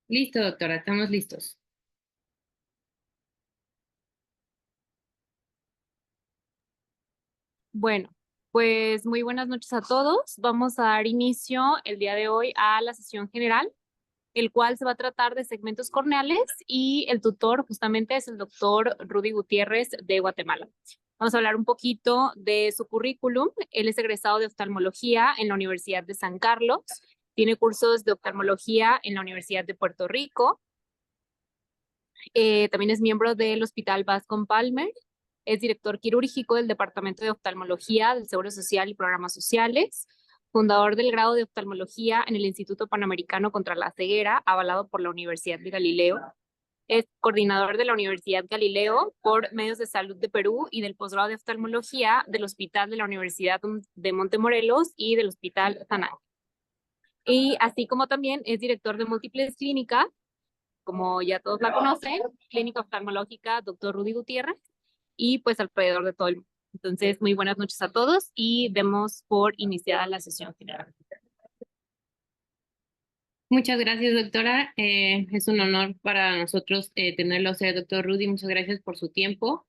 Listo, doctora, estamos listos. Bueno, pues muy buenas noches a todos. Vamos a dar inicio el día de hoy a la sesión general, el cual se va a tratar de segmentos corneales y el tutor justamente es el doctor Rudy Gutiérrez de Guatemala. Vamos a hablar un poquito de su currículum. Él es egresado de oftalmología en la Universidad de San Carlos, tiene cursos de oftalmología en la Universidad de Puerto Rico. También es miembro del Hospital Bascom Palmer. Es director quirúrgico del Departamento de Oftalmología del Seguro Social y Programas Sociales. Fundador del grado de oftalmología en el Instituto Panamericano contra la Ceguera, avalado por la Universidad de Galileo. Es coordinador de la Universidad Galileo por Medios de Salud de Perú y del posgrado de oftalmología del Hospital de la Universidad de Montemorelos y del Hospital San Ángel. Y así como también es director de múltiples clínicas, como ya todos la conocen, Clínica Oftalmológica Dr. Rudy Gutiérrez, y pues alrededor de todo el mundo. Entonces, muy buenas noches a todos y demos por iniciada la sesión general. Muchas gracias, doctora. Es un honor para nosotros tenerlo a usted, doctor Rudy. Muchas gracias por su tiempo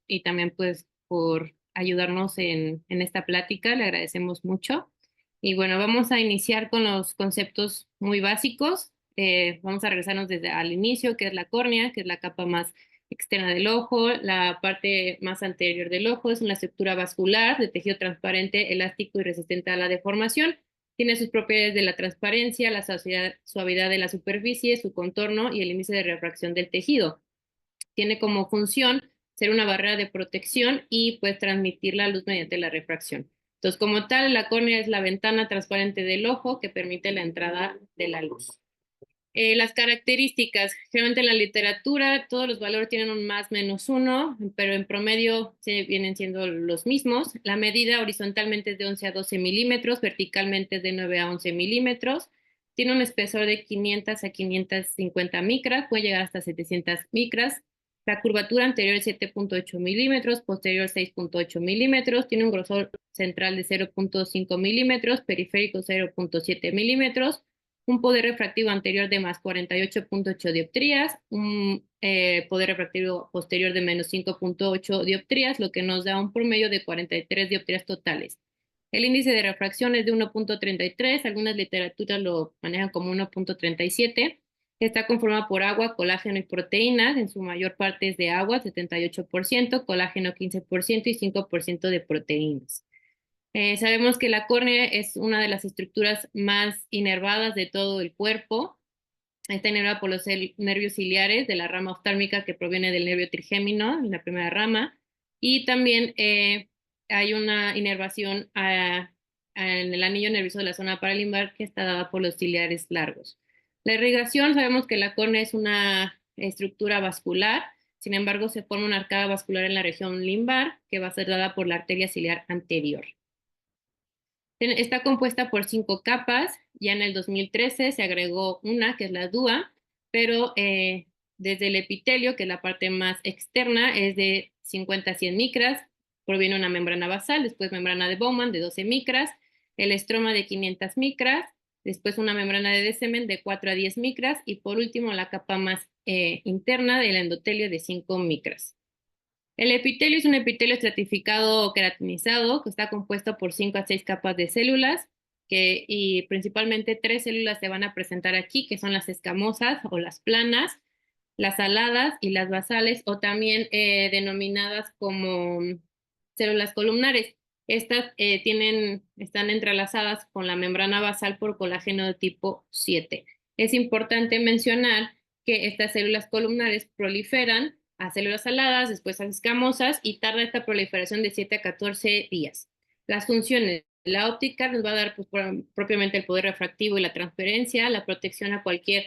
y también pues por ayudarnos en esta plática. Le agradecemos mucho. Y bueno, vamos a iniciar con los conceptos muy básicos. Vamos a regresarnos desde al inicio, que es la córnea, que es la capa más externa del ojo. La parte más anterior del ojo es una estructura vascular de tejido transparente, elástico y resistente a la deformación. Tiene sus propiedades de la transparencia, la suavidad de la superficie, su contorno y el índice de refracción del tejido. Tiene como función ser una barrera de protección y pues transmitir la luz mediante la refracción. Entonces, como tal, la córnea es la ventana transparente del ojo que permite la entrada de la luz. Las características, generalmente en la literatura todos los valores tienen un más menos uno, pero en promedio se vienen siendo los mismos. La medida horizontalmente es de 11 a 12 milímetros, verticalmente es de 9 a 11 milímetros. Tiene un espesor de 500 a 550 micras, puede llegar hasta 700 micras. La curvatura anterior es 7.8 milímetros, posterior 6.8 milímetros. Tiene un grosor central de 0.5 milímetros, periférico 0.7 milímetros, un poder refractivo anterior de más 48.8 dioptrías, un poder refractivo posterior de menos 5.8 dioptrías, lo que nos da un promedio de 43 dioptrías totales. El índice de refracción es de 1.33, algunas literaturas lo manejan como 1.37. Está conformado por agua, colágeno y proteínas, en su mayor parte es de agua, 78%, colágeno 15% y 5% de proteínas. Sabemos que la córnea es una de las estructuras más inervadas de todo el cuerpo. Está inervada por los nervios ciliares de la rama oftálmica que proviene del nervio trigémino, en la primera rama, y también hay una inervación en el anillo nervioso de la zona paralimbar que está dada por los ciliares largos. La irrigación, sabemos que la córnea es una estructura vascular, sin embargo se forma una arcada vascular en la región limbar que va a ser dada por la arteria ciliar anterior. Está compuesta por 5 capas. Ya en el 2013 se agregó una, que es la DUA, pero desde el epitelio, que es la parte más externa, es de 50 a 100 micras. Proviene una membrana basal, después membrana de Bowman de 12 micras, el estroma de 500 micras, después una membrana de Descemen de 4 a 10 micras y por último la capa más interna del endotelio de 5 micras. El epitelio es un epitelio estratificado o queratinizado que está compuesto por 5 a 6 capas de células y principalmente 3 células se van a presentar aquí, que son las escamosas o las planas, las aladas y las basales o también denominadas como células columnares. Estas están entrelazadas con la membrana basal por colágeno de tipo 7. Es importante mencionar que estas células columnares proliferan a células aladas, después a escamosas y tarda esta proliferación de 7 a 14 días. Las funciones, la óptica nos va a dar pues, propiamente el poder refractivo y la transparencia, la protección a cualquier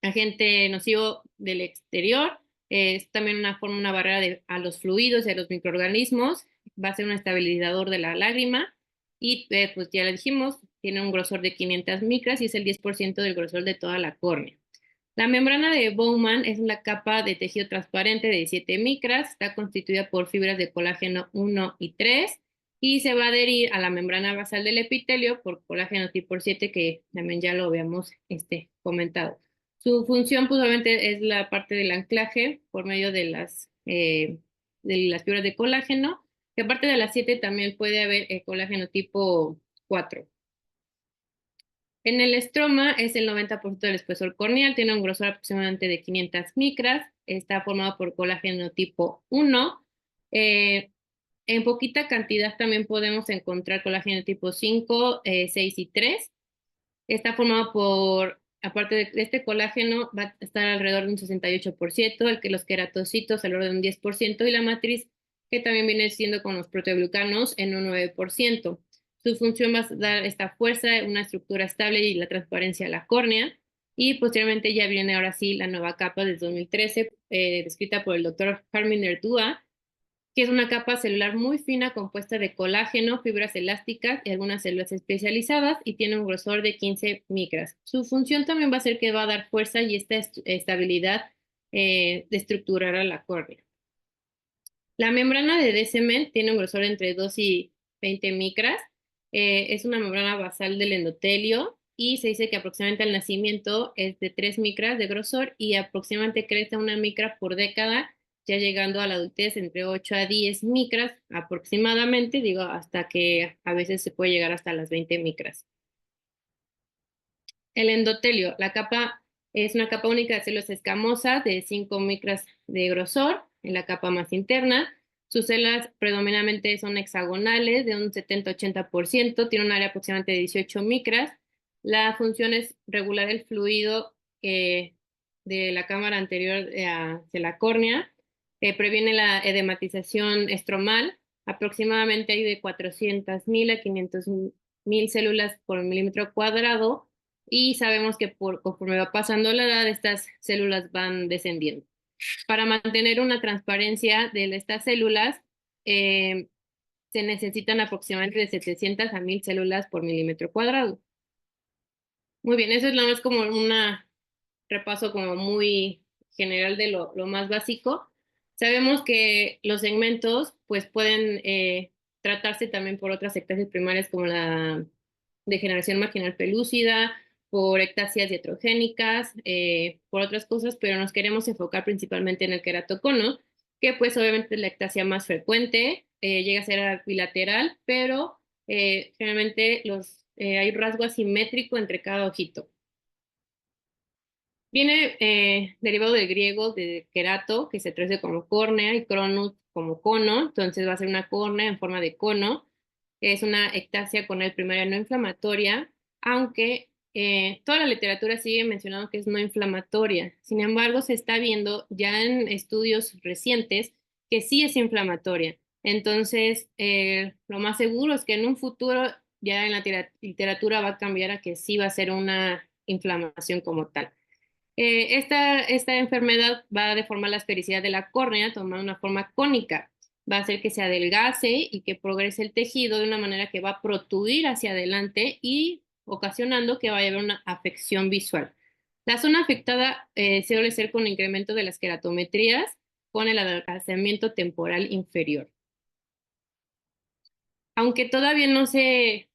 agente nocivo del exterior, es también una barrera a los fluidos y a los microorganismos, va a ser un estabilizador de la lágrima y pues ya le dijimos, tiene un grosor de 500 micras y es el 10% del grosor de toda la córnea. La membrana de Bowman es una capa de tejido transparente de 17 micras, está constituida por fibras de colágeno 1 y 3 y se va a adherir a la membrana basal del epitelio por colágeno tipo 7, que también ya lo habíamos comentado. Su función, pues, obviamente, es la parte del anclaje por medio de las fibras de colágeno, que aparte de las 7 también puede haber colágeno tipo 4. En el estroma es el 90% del espesor corneal, tiene un grosor aproximadamente de 500 micras, está formado por colágeno tipo 1. En poquita cantidad también podemos encontrar colágeno tipo 5, 6 y 3. Está formado por, aparte de este colágeno, va a estar alrededor de un 68%, el que los queratocitos alrededor de un 10%, y la matriz, que también viene siendo con los proteoglucanos, en un 9%. Su función va a dar esta fuerza, una estructura estable y la transparencia a la córnea. Y posteriormente ya viene ahora sí la nueva capa del 2013, descrita por el doctor Harminder Dua, que es una capa celular muy fina compuesta de colágeno, fibras elásticas y algunas células especializadas, y tiene un grosor de 15 micras. Su función también va a ser que va a dar fuerza y esta estabilidad de estructurar a la córnea. La membrana de Descemet tiene un grosor entre 2 y 20 micras. Es una membrana basal del endotelio y se dice que aproximadamente al nacimiento es de 3 micras de grosor y aproximadamente crece una micra por década, ya llegando a la adultez entre 8 a 10 micras aproximadamente, digo, hasta que a veces se puede llegar hasta las 20 micras. El endotelio, la capa es una capa única de células escamosas de 5 micras de grosor en la capa más interna. Sus células predominantemente son hexagonales de un 70-80%, tiene un área aproximadamente de 18 micras. La función es regular el fluido de la cámara anterior hacia la córnea, previene la edematización estromal. Aproximadamente hay de 400.000 a 500.000 células por milímetro cuadrado, y sabemos que conforme va pasando la edad, estas células van descendiendo. Para mantener una transparencia de estas células, eh, se necesitan aproximadamente de 700 a 1000 células por milímetro cuadrado. Muy bien, eso es nada más como un repaso como muy general de lo más básico. Sabemos que los segmentos pues pueden tratarse también por otras ectasias primarias como la degeneración marginal pelúcida, por ectasias iatrogénicas, por otras cosas, pero nos queremos enfocar principalmente en el queratocono, que pues obviamente es la ectasia más frecuente, llega a ser bilateral, pero generalmente hay rasgo asimétrico entre cada ojito. Viene derivado del griego de querato, que se traduce como córnea, y cronus como cono, entonces va a ser una córnea en forma de cono. Es una ectasia con el primaria no inflamatoria, aunque toda la literatura sigue mencionando que es no inflamatoria. Sin embargo, se está viendo ya en estudios recientes que sí es inflamatoria. Entonces, lo más seguro es que en un futuro ya en la literatura va a cambiar a que sí va a ser una inflamación como tal. Esta enfermedad va a deformar la esfericidad de la córnea, tomando una forma cónica. Va a hacer que se adelgace y que progrese el tejido de una manera que va a protruir hacia adelante y ocasionando que vaya a haber una afección visual. La zona afectada suele ser con incremento de las queratometrías, con el adelgazamiento temporal inferior. Aunque todavía no se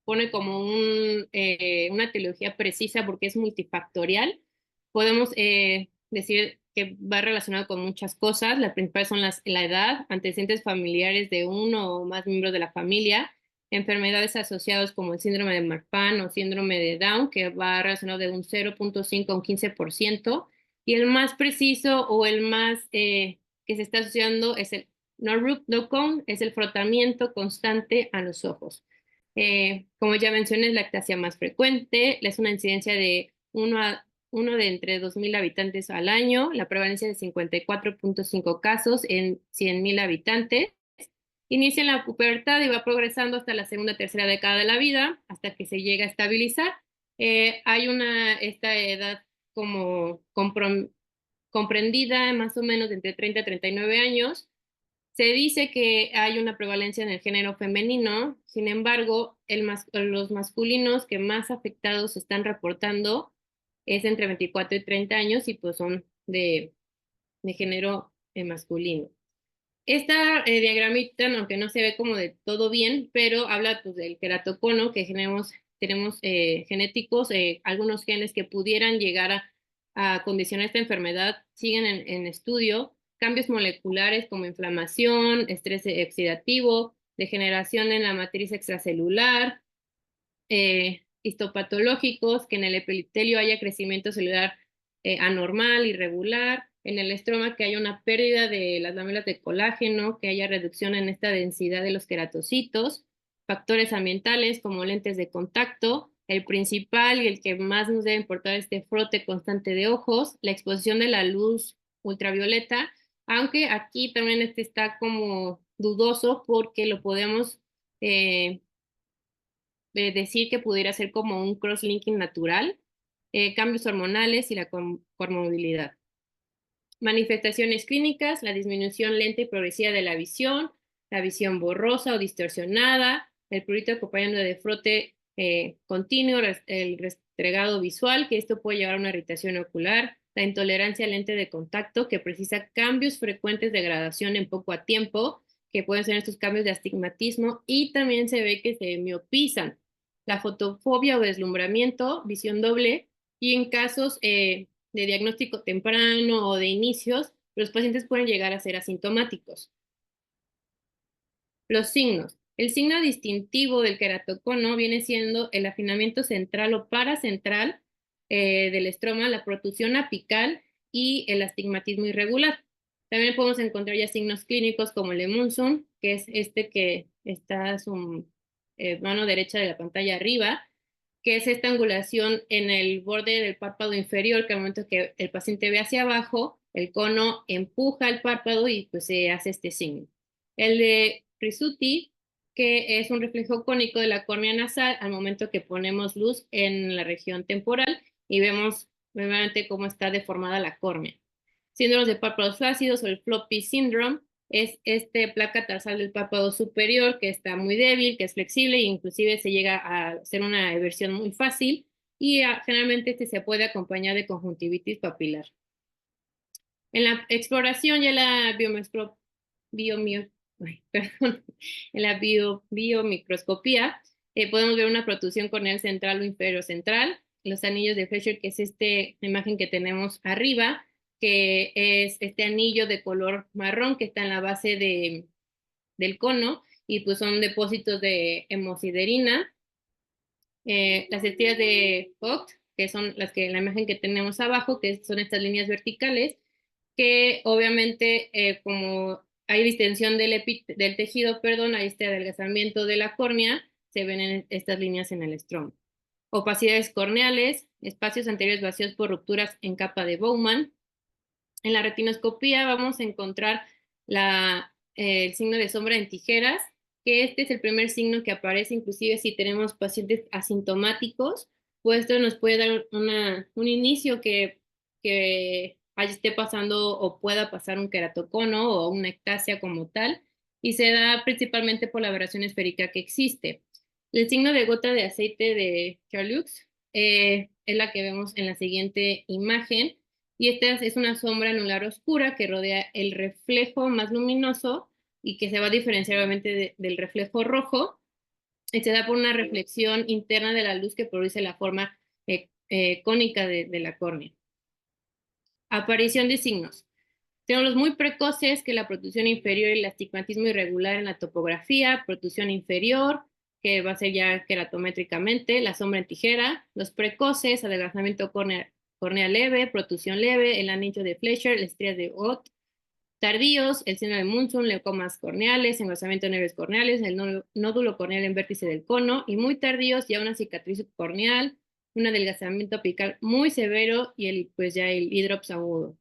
pone como una etiología precisa porque es multifactorial, podemos decir que va relacionado con muchas cosas. Las principales son la edad, antecedentes familiares de uno o más miembros de la familia, enfermedades asociadas como el síndrome de Marfan o síndrome de Down, que va relacionado de un 0.5 a un 15%, y el más preciso o el más que se está asociando es el Norrup-Docon, es el frotamiento constante a los ojos. Como ya mencioné, es la ectasia más frecuente, es una incidencia de uno de entre 2.000 habitantes al año, la prevalencia de 54.5 casos en 100.000 habitantes. Inicia en la pubertad y va progresando hasta la segunda, tercera década de la vida, hasta que se llega a estabilizar. Hay esta edad como comprendida más o menos entre 30 y 39 años. Se dice que hay una prevalencia en el género femenino, sin embargo, los masculinos que más afectados se están reportando es entre 24 y 30 años y pues son de género masculino. Esta diagramita, aunque no se ve como de todo bien, pero habla pues del queratocono, que tenemos genéticos, algunos genes que pudieran llegar a condicionar esta enfermedad siguen en estudio, cambios moleculares como inflamación, estrés oxidativo, degeneración en la matriz extracelular, histopatológicos, que en el epitelio haya crecimiento celular anormal, irregular, en el estroma que haya una pérdida de las lámelas de colágeno, que haya reducción en esta densidad de los queratocitos, factores ambientales como lentes de contacto, el principal y el que más nos debe importar es este frote constante de ojos, la exposición de la luz ultravioleta, aunque aquí también este está como dudoso porque lo podemos decir que pudiera ser como un cross-linking natural, cambios hormonales y la comorbilidad. Manifestaciones clínicas, la disminución lenta y progresiva de la visión borrosa o distorsionada, el prurito acompañando de frote continuo, el restregado visual, que esto puede llevar a una irritación ocular, la intolerancia al lente de contacto, que precisa cambios frecuentes de gradación en poco a tiempo, que pueden ser estos cambios de astigmatismo, y también se ve que se miopizan, la fotofobia o deslumbramiento, visión doble, y en casos de diagnóstico temprano o de inicios, los pacientes pueden llegar a ser asintomáticos. Los signos. El signo distintivo del queratocono viene siendo el afinamiento central o paracentral del estroma, la protrusión apical y el astigmatismo irregular. También podemos encontrar ya signos clínicos como el emunsun, que es este que está a su mano derecha de la pantalla arriba, que es esta angulación en el borde del párpado inferior, que al momento que el paciente ve hacia abajo, el cono empuja el párpado y pues se hace este signo. El de Risuti, que es un reflejo cónico de la córnea nasal al momento que ponemos luz en la región temporal y vemos nuevamente cómo está deformada la córnea. Síndromes de párpados flácidos o el floppy syndrome es este placa tarsal del párpado superior que está muy débil, que es flexible e inclusive se llega a hacer una eversión muy fácil y generalmente este se puede acompañar de conjuntivitis papilar. En la exploración ya la en la biomicroscopía podemos ver una protrusión corneal central o inferior central, los anillos de Fleischer, que es esta imagen que tenemos arriba, que es este anillo de color marrón que está en la base del cono y pues son depósitos de hemosiderina. Las estrellas de Vogt, que son las que la imagen que tenemos abajo, que son estas líneas verticales, que obviamente como hay distensión del tejido, perdón, hay este adelgazamiento de la córnea, se ven en estas líneas en el estroma. Opacidades corneales, espacios anteriores vacíos por rupturas en capa de Bowman. En la retinoscopía vamos a encontrar el signo de sombra en tijeras, que este es el primer signo que aparece inclusive si tenemos pacientes asintomáticos, pues esto nos puede dar un inicio que esté pasando o pueda pasar un queratocono o una ectasia como tal, y se da principalmente por la aberración esférica que existe. El signo de gota de aceite de Charlux es la que vemos en la siguiente imagen, y esta es una sombra anular oscura que rodea el reflejo más luminoso y que se va a diferenciar obviamente del reflejo rojo, y se da por una reflexión interna de la luz que produce la forma cónica de la córnea. Aparición de signos. Tenemos los muy precoces, que la protrusión inferior y el astigmatismo irregular en la topografía, protrusión inferior, que va a ser ya queratométricamente, la sombra en tijera, los precoces, adelgazamiento córnea leve, protrusión leve, el anillo de Fleischer, las estrías de Ott. Tardíos, el síndrome de Munson, leucomas corneales, engrosamiento de nervios corneales, el nódulo corneal en vértice del cono, y muy tardíos ya una cicatriz corneal, un adelgazamiento apical muy severo y pues ya el hidrops agudo.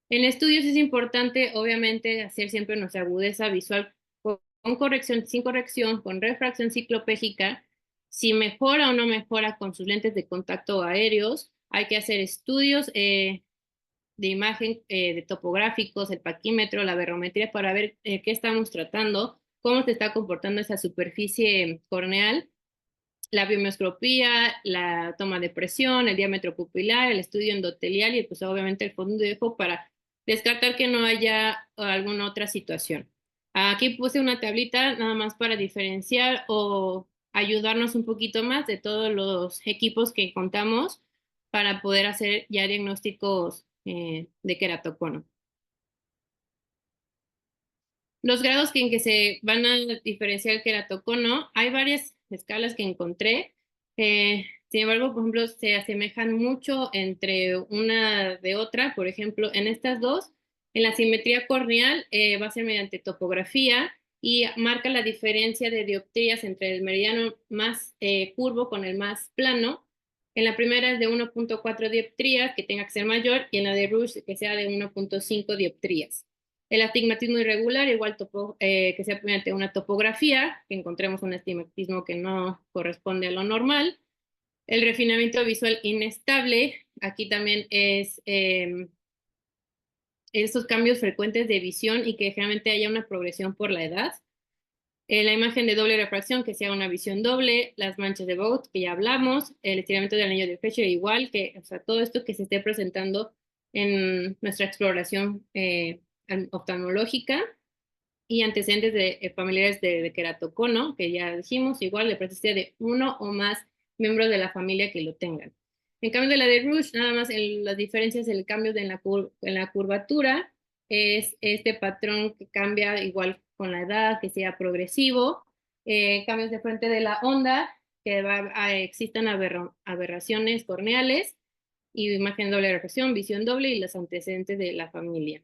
En estudios es importante, obviamente, hacer siempre nuestra agudeza visual con corrección, sin corrección, con refracción ciclopégica. Si mejora o no mejora con sus lentes de contacto aéreos, hay que hacer estudios de imagen, de topográficos, el paquímetro, la barometría para ver qué estamos tratando, cómo se está comportando esa superficie corneal, la biomicroscopía, la toma de presión, el diámetro pupilar, el estudio endotelial y pues obviamente el fondo de ojo para Descartar que no haya alguna otra situación. Aquí puse una tablita nada más para diferenciar o ayudarnos un poquito más de todos los equipos que contamos para poder hacer ya diagnósticos de queratocono. Los grados en que se van a diferenciar el queratocono, hay varias escalas que encontré. Sin embargo, por ejemplo, se asemejan mucho entre una de otra. Por ejemplo, en estas dos, en la simetría corneal va a ser mediante topografía y marca la diferencia de dioptrías entre el meridiano más curvo con el más plano. En la primera es de 1.4 dioptrías, que tenga que ser mayor, y en la de Rush que sea de 1.5 dioptrías. El astigmatismo irregular, igual que sea mediante una topografía, que encontremos un astigmatismo que no corresponde a lo normal. El refinamiento visual inestable, aquí también es esos cambios frecuentes de visión y que generalmente haya una progresión por la edad. La imagen de doble refracción, que sea una visión doble, las manchas de Vogt, que ya hablamos, el estiramiento del anillo de Fletcher, igual, que, o sea, todo esto que se esté presentando en nuestra exploración oftalmológica y antecedentes de familiares de queratocono, que ya dijimos, igual de presencia de uno o más miembros de la familia que lo tengan. En cambio de la de Rush, nada más las diferencias, el cambio en la curvatura es este patrón que cambia igual con la edad, que sea progresivo, cambios de frente de la onda, que existan aberraciones corneales, y imagen doble refracción, visión doble y los antecedentes de la familia.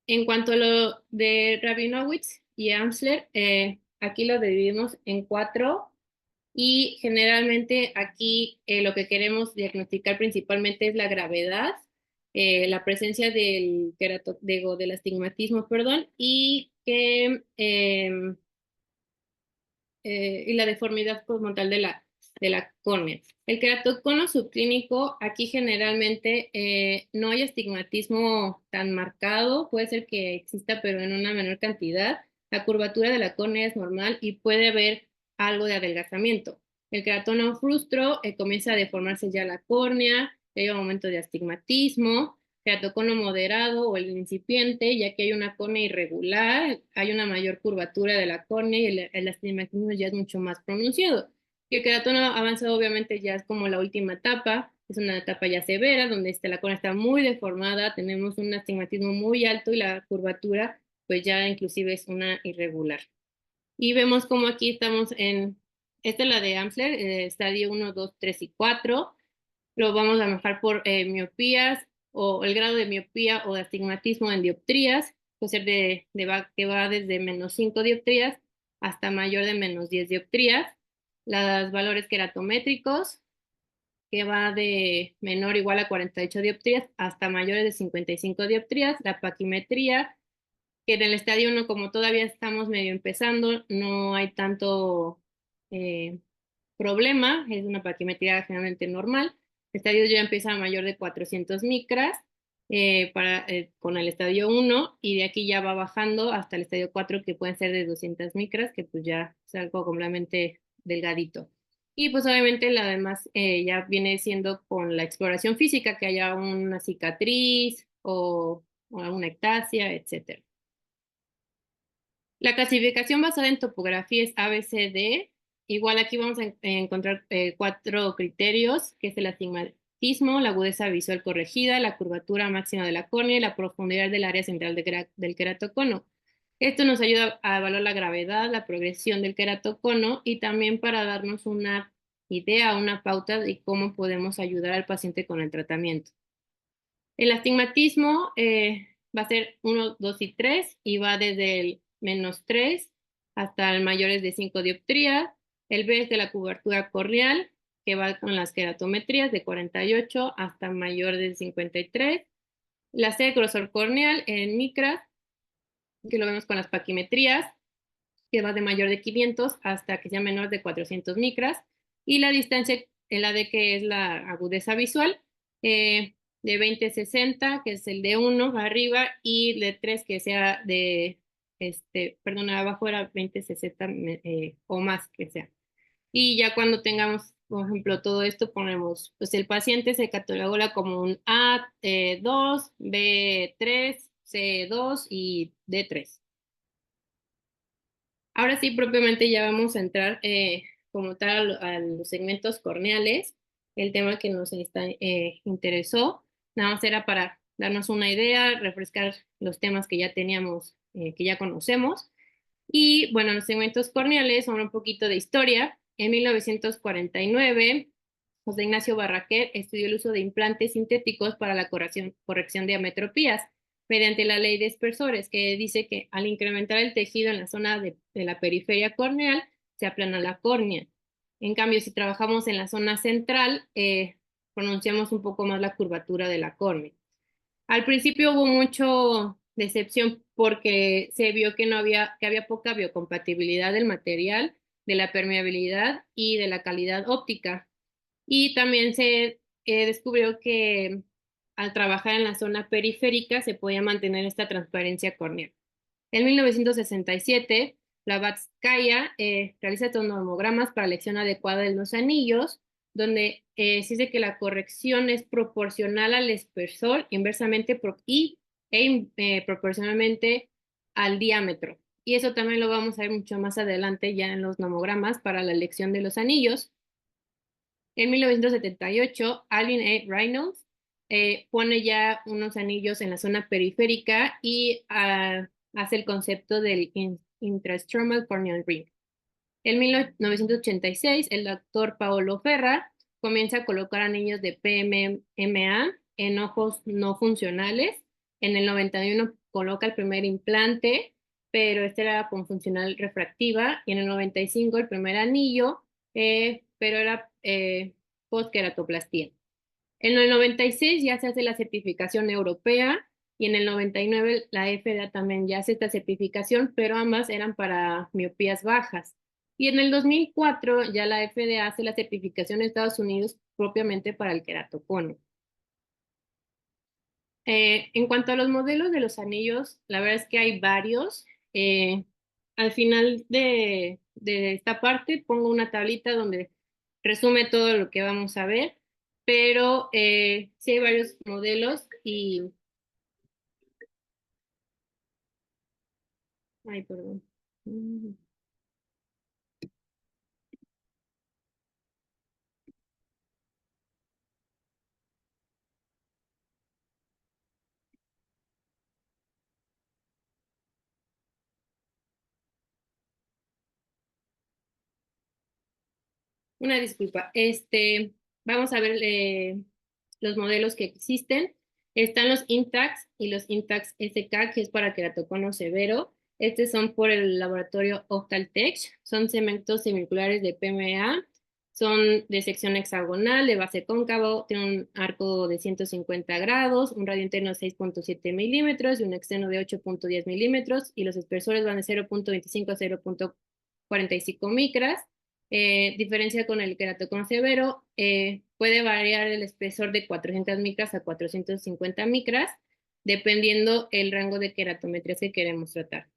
En cuanto a lo de Rabinowitz y Amsler, aquí lo dividimos en 4 y generalmente aquí lo que queremos diagnosticar principalmente es la gravedad, la presencia del astigmatismo, perdón, y la deformidad como tal de la córnea. El queratocono subclínico, aquí generalmente no hay astigmatismo tan marcado, puede ser que exista, pero en una menor cantidad. La curvatura de la córnea es normal y puede haber algo de adelgazamiento. El queratocono frustro comienza a deformarse ya la córnea, hay un aumento de astigmatismo. Queratocono moderado o el incipiente, ya que hay una córnea irregular, hay una mayor curvatura de la córnea y el astigmatismo ya es mucho más pronunciado. Y el queratocono avanzado obviamente ya es como la última etapa, es una etapa ya severa, donde la córnea está muy deformada, tenemos un astigmatismo muy alto y la curvatura pues ya inclusive es una irregular. Y vemos como aquí estamos esta es la de Amsler, estadio 1, 2, 3 y 4. Lo vamos a manejar por miopías o el grado de miopía o de astigmatismo en dioptrías, puede ser que va desde menos 5 dioptrías hasta mayor de menos 10 dioptrías. Los valores queratométricos, que va de menor o igual a 48 dioptrías hasta mayores de 55 dioptrías. La paquimetría, que en el estadio 1, como todavía estamos medio empezando, no hay tanto problema, es una paquimetría generalmente normal. El estadio ya empieza a mayor de 400 micras con el estadio 1 y de aquí ya va bajando hasta el estadio 4 que pueden ser de 200 micras, que pues ya es algo completamente delgadito. Y pues obviamente la demás ya viene siendo con la exploración física, que haya una cicatriz o alguna ectasia, etcétera. La clasificación basada en topografía es ABCD. Igual aquí vamos a encontrar 4 criterios, que es el astigmatismo, la agudeza visual corregida, la curvatura máxima de la córnea y la profundidad del área central del queratocono. Esto nos ayuda a evaluar la gravedad, la progresión del queratocono y también para darnos una idea, una pauta de cómo podemos ayudar al paciente con el tratamiento. El astigmatismo va a ser 1, 2 y 3 y va desde el menos 3 hasta el mayores de 5 dioptrías. El B es de la cobertura corneal, que va con las queratometrías de 48 hasta mayor de 53. La C, grosor corneal en micras, que lo vemos con las paquimetrías, que va de mayor de 500 hasta que sea menor de 400 micras. Y la distancia en la D, que es la agudeza visual, de 20-60, que es el de 1 arriba, y de 3, que sea perdón, abajo era 20-60 o más que sea. Y ya cuando tengamos por ejemplo, todo esto ponemos, pues el paciente se cataloga como un A2, B3, C2 y D3. Ahora sí, propiamente ya vamos a entrar como tal a los segmentos corneales, el tema que nos interesó. Nada más era para darnos una idea, refrescar los temas que ya teníamos, que ya conocemos. Y bueno, los segmentos corneales son un poquito de historia. En 1949, José Ignacio Barraquer estudió el uso de implantes sintéticos para la corrección de ametropías mediante la ley de espesores, que dice que al incrementar el tejido en la zona de la periferia corneal, se aplana la córnea. En cambio, si trabajamos en la zona central, pronunciamos un poco más la curvatura de la córnea. Al principio hubo mucho decepción porque se vio que que había poca biocompatibilidad del material, de la permeabilidad y de la calidad óptica. Y también se descubrió que al trabajar en la zona periférica se podía mantener esta transparencia corneal. En 1967, Blavatsky realiza estos nomogramas para elección adecuada de los anillos, donde se dice que la corrección es proporcional al espesor inversamente proporcionalmente al diámetro. Y eso también lo vamos a ver mucho más adelante ya en los nomogramas para la elección de los anillos. En 1978, Alvin A. Reynolds pone ya unos anillos en la zona periférica y hace el concepto del intrastromal corneal ring. En 1986, el doctor Paolo Ferra comienza a colocar anillos de PMMA en ojos no funcionales. En el 91 coloca el primer implante, pero este era con funcional refractiva. Y en el 95 el primer anillo, pero era post-queratoplastía. En el 96 ya se hace la certificación europea y en el 99 la FDA también ya hace esta certificación, pero ambas eran para miopías bajas. Y en el 2004 ya la FDA hace la certificación en Estados Unidos propiamente para el queratocono. En cuanto a los modelos de los anillos, la verdad es que hay varios. Al final de esta parte pongo una tablita donde resume todo lo que vamos a ver, pero sí hay varios modelos y... Ay, perdón. Una disculpa. Vamos a ver los modelos que existen. Están los Intax y los Intax SK, que es para queratocono severo. Estos son por el laboratorio Octaltech. Son segmentos semicirculares de PMA. Son de sección hexagonal, de base cóncavo. Tienen un arco de 150 grados, un radio interno de 6.7 milímetros y un externo de 8.10 milímetros. Y los espesores van de 0.25 a 0.45 micras. Diferencia con el queratocono severo, puede variar el espesor de 400 micras a 450 micras, dependiendo el rango de queratometrías que queremos tratar.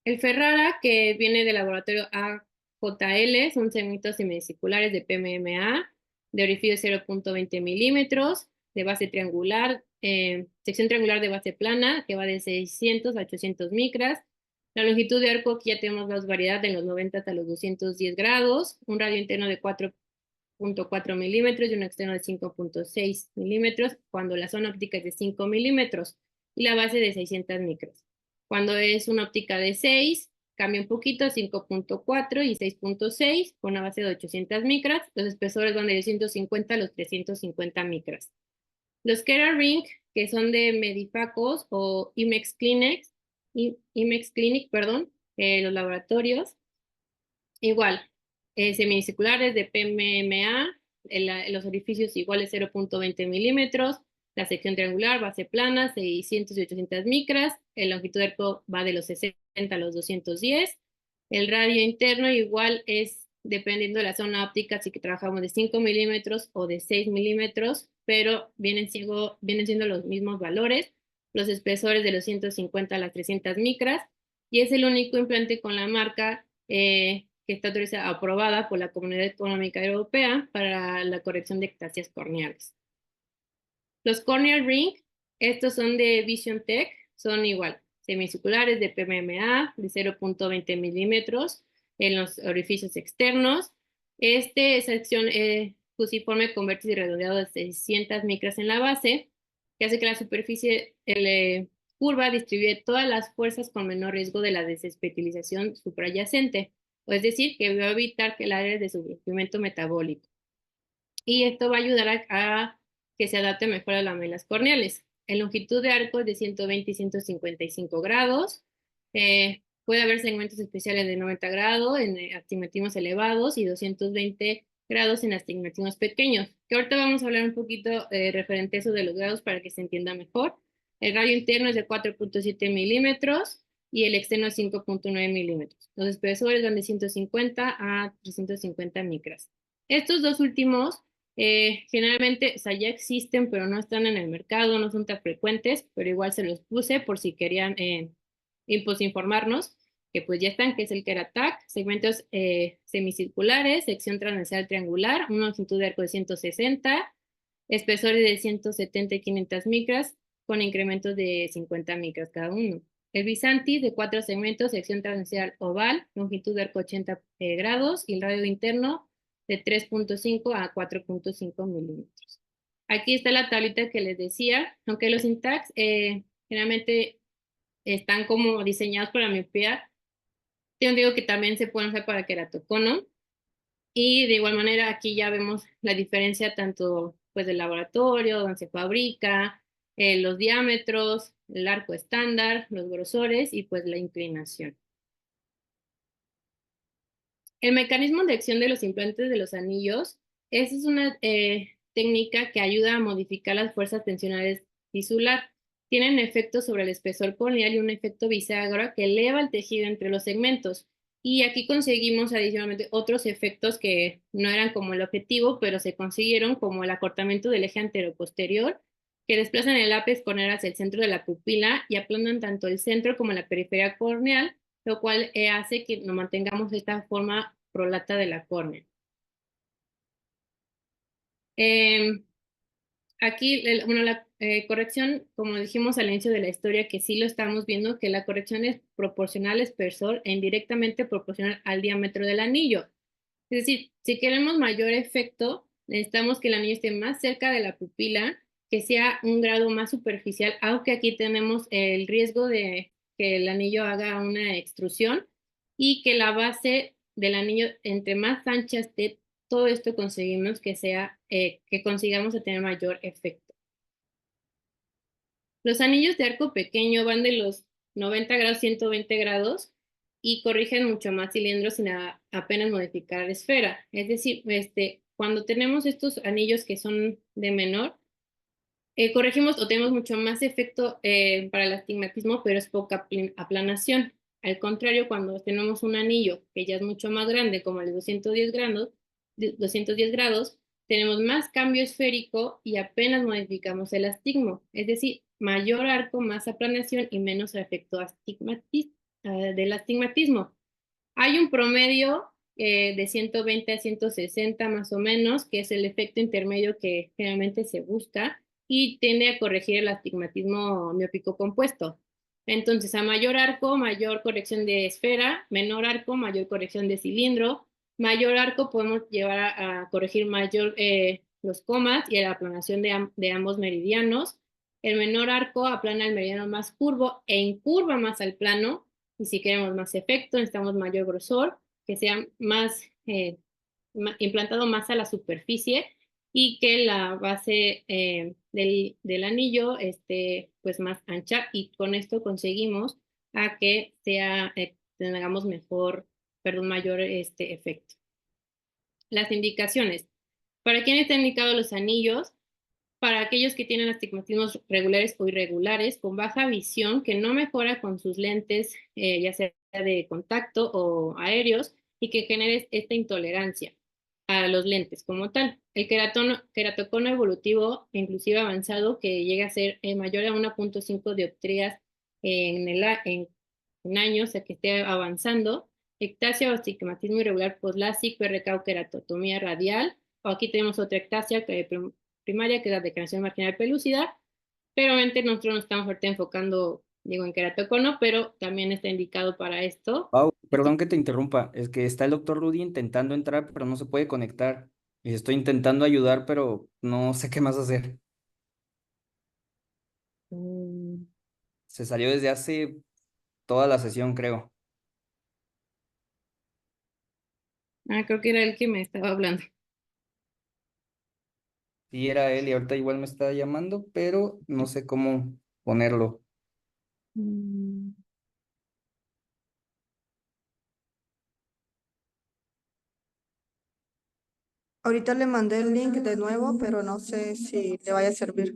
El Ferrara, que viene del laboratorio AJL, son segmentos semicirculares de PMMA, de orificio 0.20 milímetros, de base triangular, sección triangular de base plana, que va de 600 a 800 micras. La longitud de arco, aquí ya tenemos más variedad, de los 90 hasta los 210 grados, un radio interno de 4.4 milímetros y un externo de 5.6 milímetros, cuando la zona óptica es de 5 milímetros, y la base de 600 micros. Cuando es una óptica de 6, cambia un poquito, 5.4 y 6.6, con una base de 800 micras. Los espesores van de 250 a los 350 micras. Los Kera Ring, que son de Medifacos o Imex Clinic, perdón, los laboratorios, igual, semicirculares de PMMA, los orificios iguales 0.20 milímetros, la sección triangular, base plana, 600 y 800 micras, el longitud del arco va de los 60 a los 210, el radio interno igual es dependiendo de la zona óptica, así que trabajamos de 5 milímetros o de 6 milímetros, pero vienen siendo los mismos valores, los espesores de los 150 a las 300 micras, y es el único implante con la marca que está autorizada, aprobada por la Comunidad Económica Europea para la corrección de ectasias corneales. Los corneal ring, estos son de Vision Tech, son igual, semicirculares de PMMA de 0.20 milímetros en los orificios externos. Es sección fusiforme con vértice redondeado de 600 micras en la base, que hace que la superficie curva distribuye todas las fuerzas con menor riesgo de la desespecialización suprayacente, es decir, que va a evitar que el área de sufrimiento metabólico. Y esto va a ayudar a que se adapte mejor a las lamelas corneales. En longitud de arco es de 120 y 155 grados. Puede haber segmentos especiales de 90 grados en astigmatismos elevados y 220 grados en astigmatismos pequeños. Que ahorita vamos a hablar un poquito referente a eso de los grados para que se entienda mejor. El radio interno es de 4.7 milímetros y el externo es 5.9 milímetros. Los espesores van de 150 a 350 micras. Estos dos últimos generalmente, o sea, ya existen, pero no están en el mercado, no son tan frecuentes, pero igual se los puse por si querían pues informarnos, que pues ya están, que es el Keratac, segmentos semicirculares, sección transversal triangular, una longitud de arco de 160, espesores de 170 y 500 micras, con incrementos de 50 micras cada uno. El Byzanti de 4 segmentos, sección transversal oval, longitud de arco 80 grados y el radio interno de 3.5 a 4.5 milímetros. Aquí está la tablita que les decía, aunque los Intacs generalmente están como diseñados para miopía, yo digo que también se pueden usar para queratocono. Y de igual manera aquí ya vemos la diferencia tanto pues del laboratorio, donde se fabrica, los diámetros, el arco estándar, los grosores y pues la inclinación. El mecanismo de acción de los implantes de los anillos, esa es una técnica que ayuda a modificar las fuerzas tensionales tisular. Tienen efectos sobre el espesor corneal y un efecto bisagra que eleva el tejido entre los segmentos. Y aquí conseguimos adicionalmente otros efectos que no eran como el objetivo, pero se consiguieron, como el acortamiento del eje anteroposterior, que desplazan el ápex corneal hacia el centro de la pupila y aplanan tanto el centro como la periferia corneal, lo cual hace que nos mantengamos esta forma prolata de la córnea. Aquí, bueno, la corrección, como dijimos al inicio de la historia, que sí lo estamos viendo, que la corrección es proporcional espesor e indirectamente proporcional al diámetro del anillo. Es decir, si queremos mayor efecto, necesitamos que el anillo esté más cerca de la pupila, que sea un grado más superficial, aunque aquí tenemos el riesgo de que el anillo haga una extrusión y que la base del anillo, entre más ancha esté, todo esto conseguimos que sea, que consigamos tener mayor efecto. Los anillos de arco pequeño van de los 90 grados, 120 grados y corrigen mucho más cilindros sin apenas modificar la esfera. Es decir, cuando tenemos estos anillos que son de menor, corregimos o tenemos mucho más efecto para el astigmatismo, pero es poca aplanación. Al contrario, cuando tenemos un anillo que ya es mucho más grande, como el de 210 grados, tenemos más cambio esférico y apenas modificamos el astigmo. Es decir, mayor arco, más aplanación y menos efecto del astigmatismo. Hay un promedio de 120 a 160 más o menos, que es el efecto intermedio que generalmente se busca y tiende a corregir el astigmatismo miópico compuesto. Entonces, a mayor arco, mayor corrección de esfera, menor arco, mayor corrección de cilindro, mayor arco podemos llevar a corregir mayor los comas y la aplanación de ambos meridianos. El menor arco aplana el meridiano más curvo e incurva más al plano, y si queremos más efecto necesitamos mayor grosor, que sea más implantado más a la superficie y que la base del anillo esté pues más ancha, y con esto conseguimos a que tengamos mayor efecto. Las indicaciones. ¿Para quién están indicados los anillos? Para aquellos que tienen astigmatismos regulares o irregulares, con baja visión, que no mejora con sus lentes, ya sea de contacto o aéreos, y que genere esta intolerancia a los lentes como tal. El queratocono evolutivo, inclusive avanzado, que llega a ser mayor a 1.5 dioptrías en años, o sea que esté avanzando, ectasia o astigmatismo irregular poslásico, RK o queratotomía radial. O aquí tenemos otra ectasia primaria, que es la declinación marginal pelúcida. Pero obviamente nosotros nos estamos ahorita enfocando, digo, en queratocono, pero también está indicado para esto. Pau, perdón que te interrumpa, es que está el doctor Rudy intentando entrar, pero no se puede conectar. Y estoy intentando ayudar, pero no sé qué más hacer. Mm, Se salió desde hace toda la sesión, creo. creo que era el que me estaba hablando. Sí, era él y ahorita igual me está llamando, pero no sé cómo ponerlo. Mm, Ahorita le mandé el link de nuevo, pero no sé si le vaya a servir.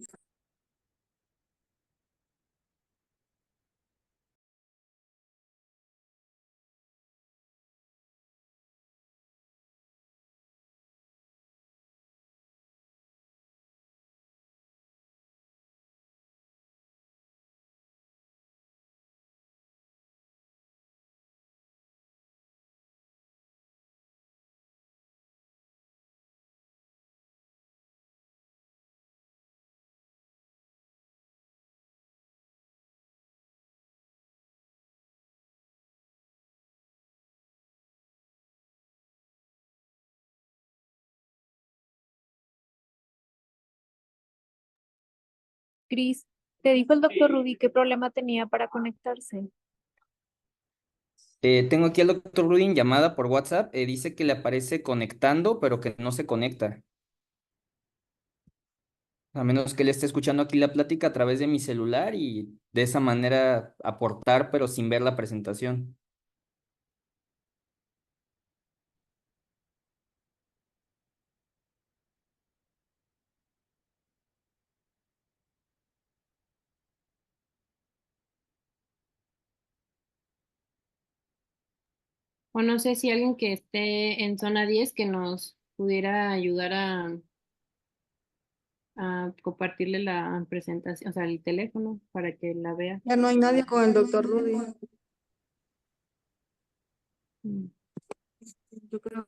Cris, ¿te dijo el doctor Rudy qué problema tenía para conectarse? Tengo aquí al doctor Rudy en llamada por WhatsApp. Dice que le aparece conectando, pero que no se conecta. A menos que él esté escuchando aquí la plática a través de mi celular y de esa manera aportar, pero sin ver la presentación. O no sé si alguien que esté en zona 10 que nos pudiera ayudar a compartirle la presentación, o sea, el teléfono para que la vea. Ya no hay nadie con el doctor Rudy. Mm. Yo creo.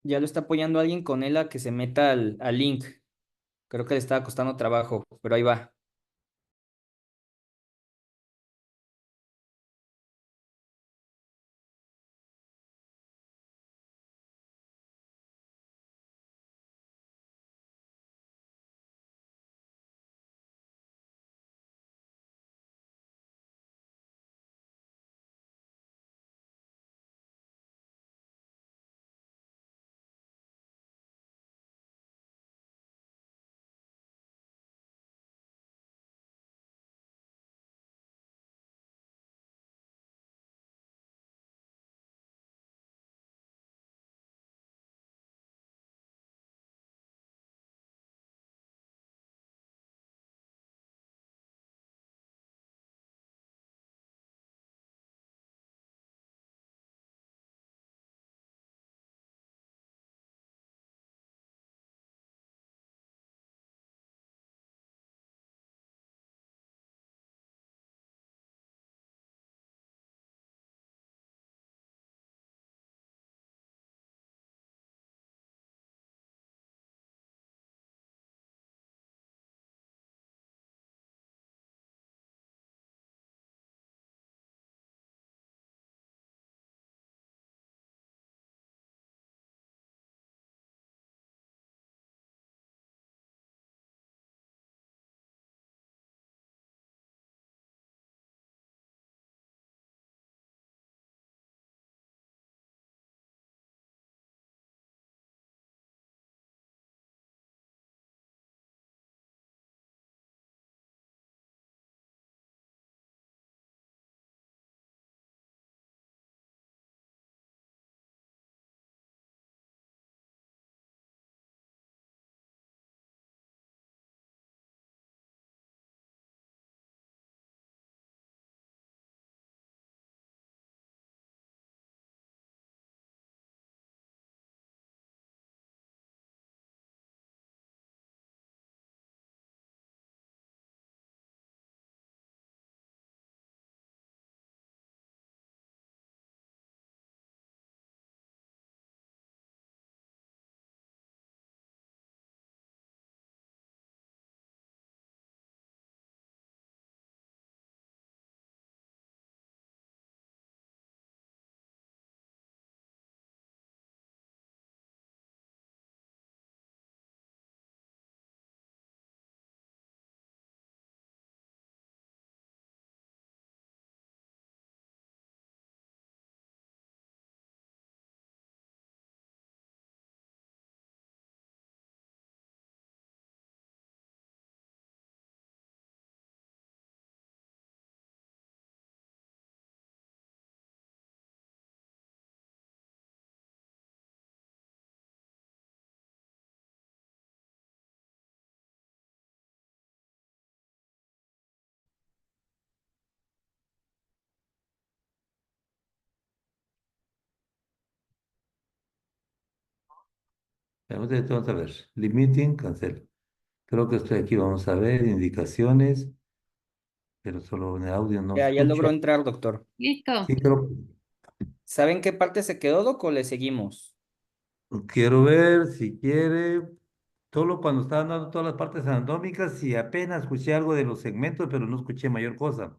Ya lo está apoyando alguien con él a que se meta al link. Creo que le estaba costando trabajo, pero ahí va. Vamos a ver. Limiting, cancel. Creo que estoy aquí. Vamos a ver indicaciones, pero solo en audio no Ya escucho. logró entrar, doctor. Listo. Sí, creo. ¿Saben qué parte se quedó, doc, o le seguimos? Quiero ver si quiere. Solo cuando estaban dando todas las partes anatómicas y apenas escuché algo de los segmentos, pero no escuché mayor cosa.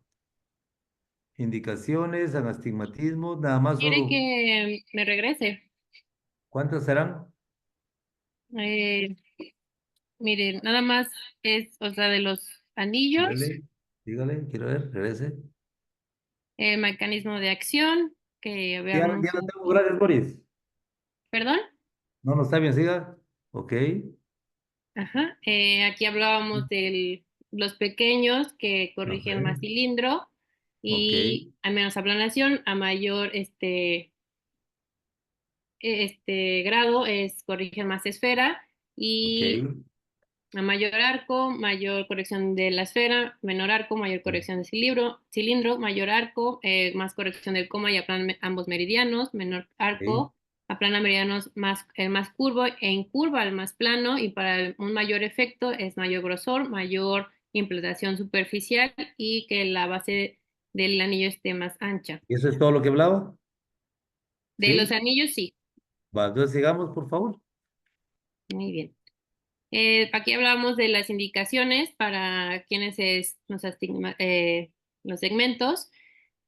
Indicaciones, anastigmatismo, nada más ¿Quiere solo. que me regrese? ¿Cuántas serán? Eh, Mire, nada más es, o sea, de los anillos, Dígale, dígale, quiero ver, regrese. el mecanismo de acción, que Ya habíamos, lo tengo, gracias, Boris. perdón, No, no está bien, siga. Ok, ajá, aquí hablábamos de los pequeños que corrigen más ok, cilindro ok, y a menos aplanación, a mayor grado es corrigen más esfera ok. y a mayor arco, mayor corrección de la esfera, menor arco, mayor corrección de cilindro, mayor arco, más corrección del coma y aplana ambos meridianos, menor Ok. arco, aplana meridianos más, el más curvo e incurva el más plano y para un mayor efecto es mayor grosor, mayor implantación superficial y que la base del anillo esté más ancha. ¿Y eso es todo lo que hablaba? De los ¿Sí? anillos sí, Va, entonces sigamos, por favor. Muy bien. Aquí hablamos de las indicaciones para quienes es los segmentos,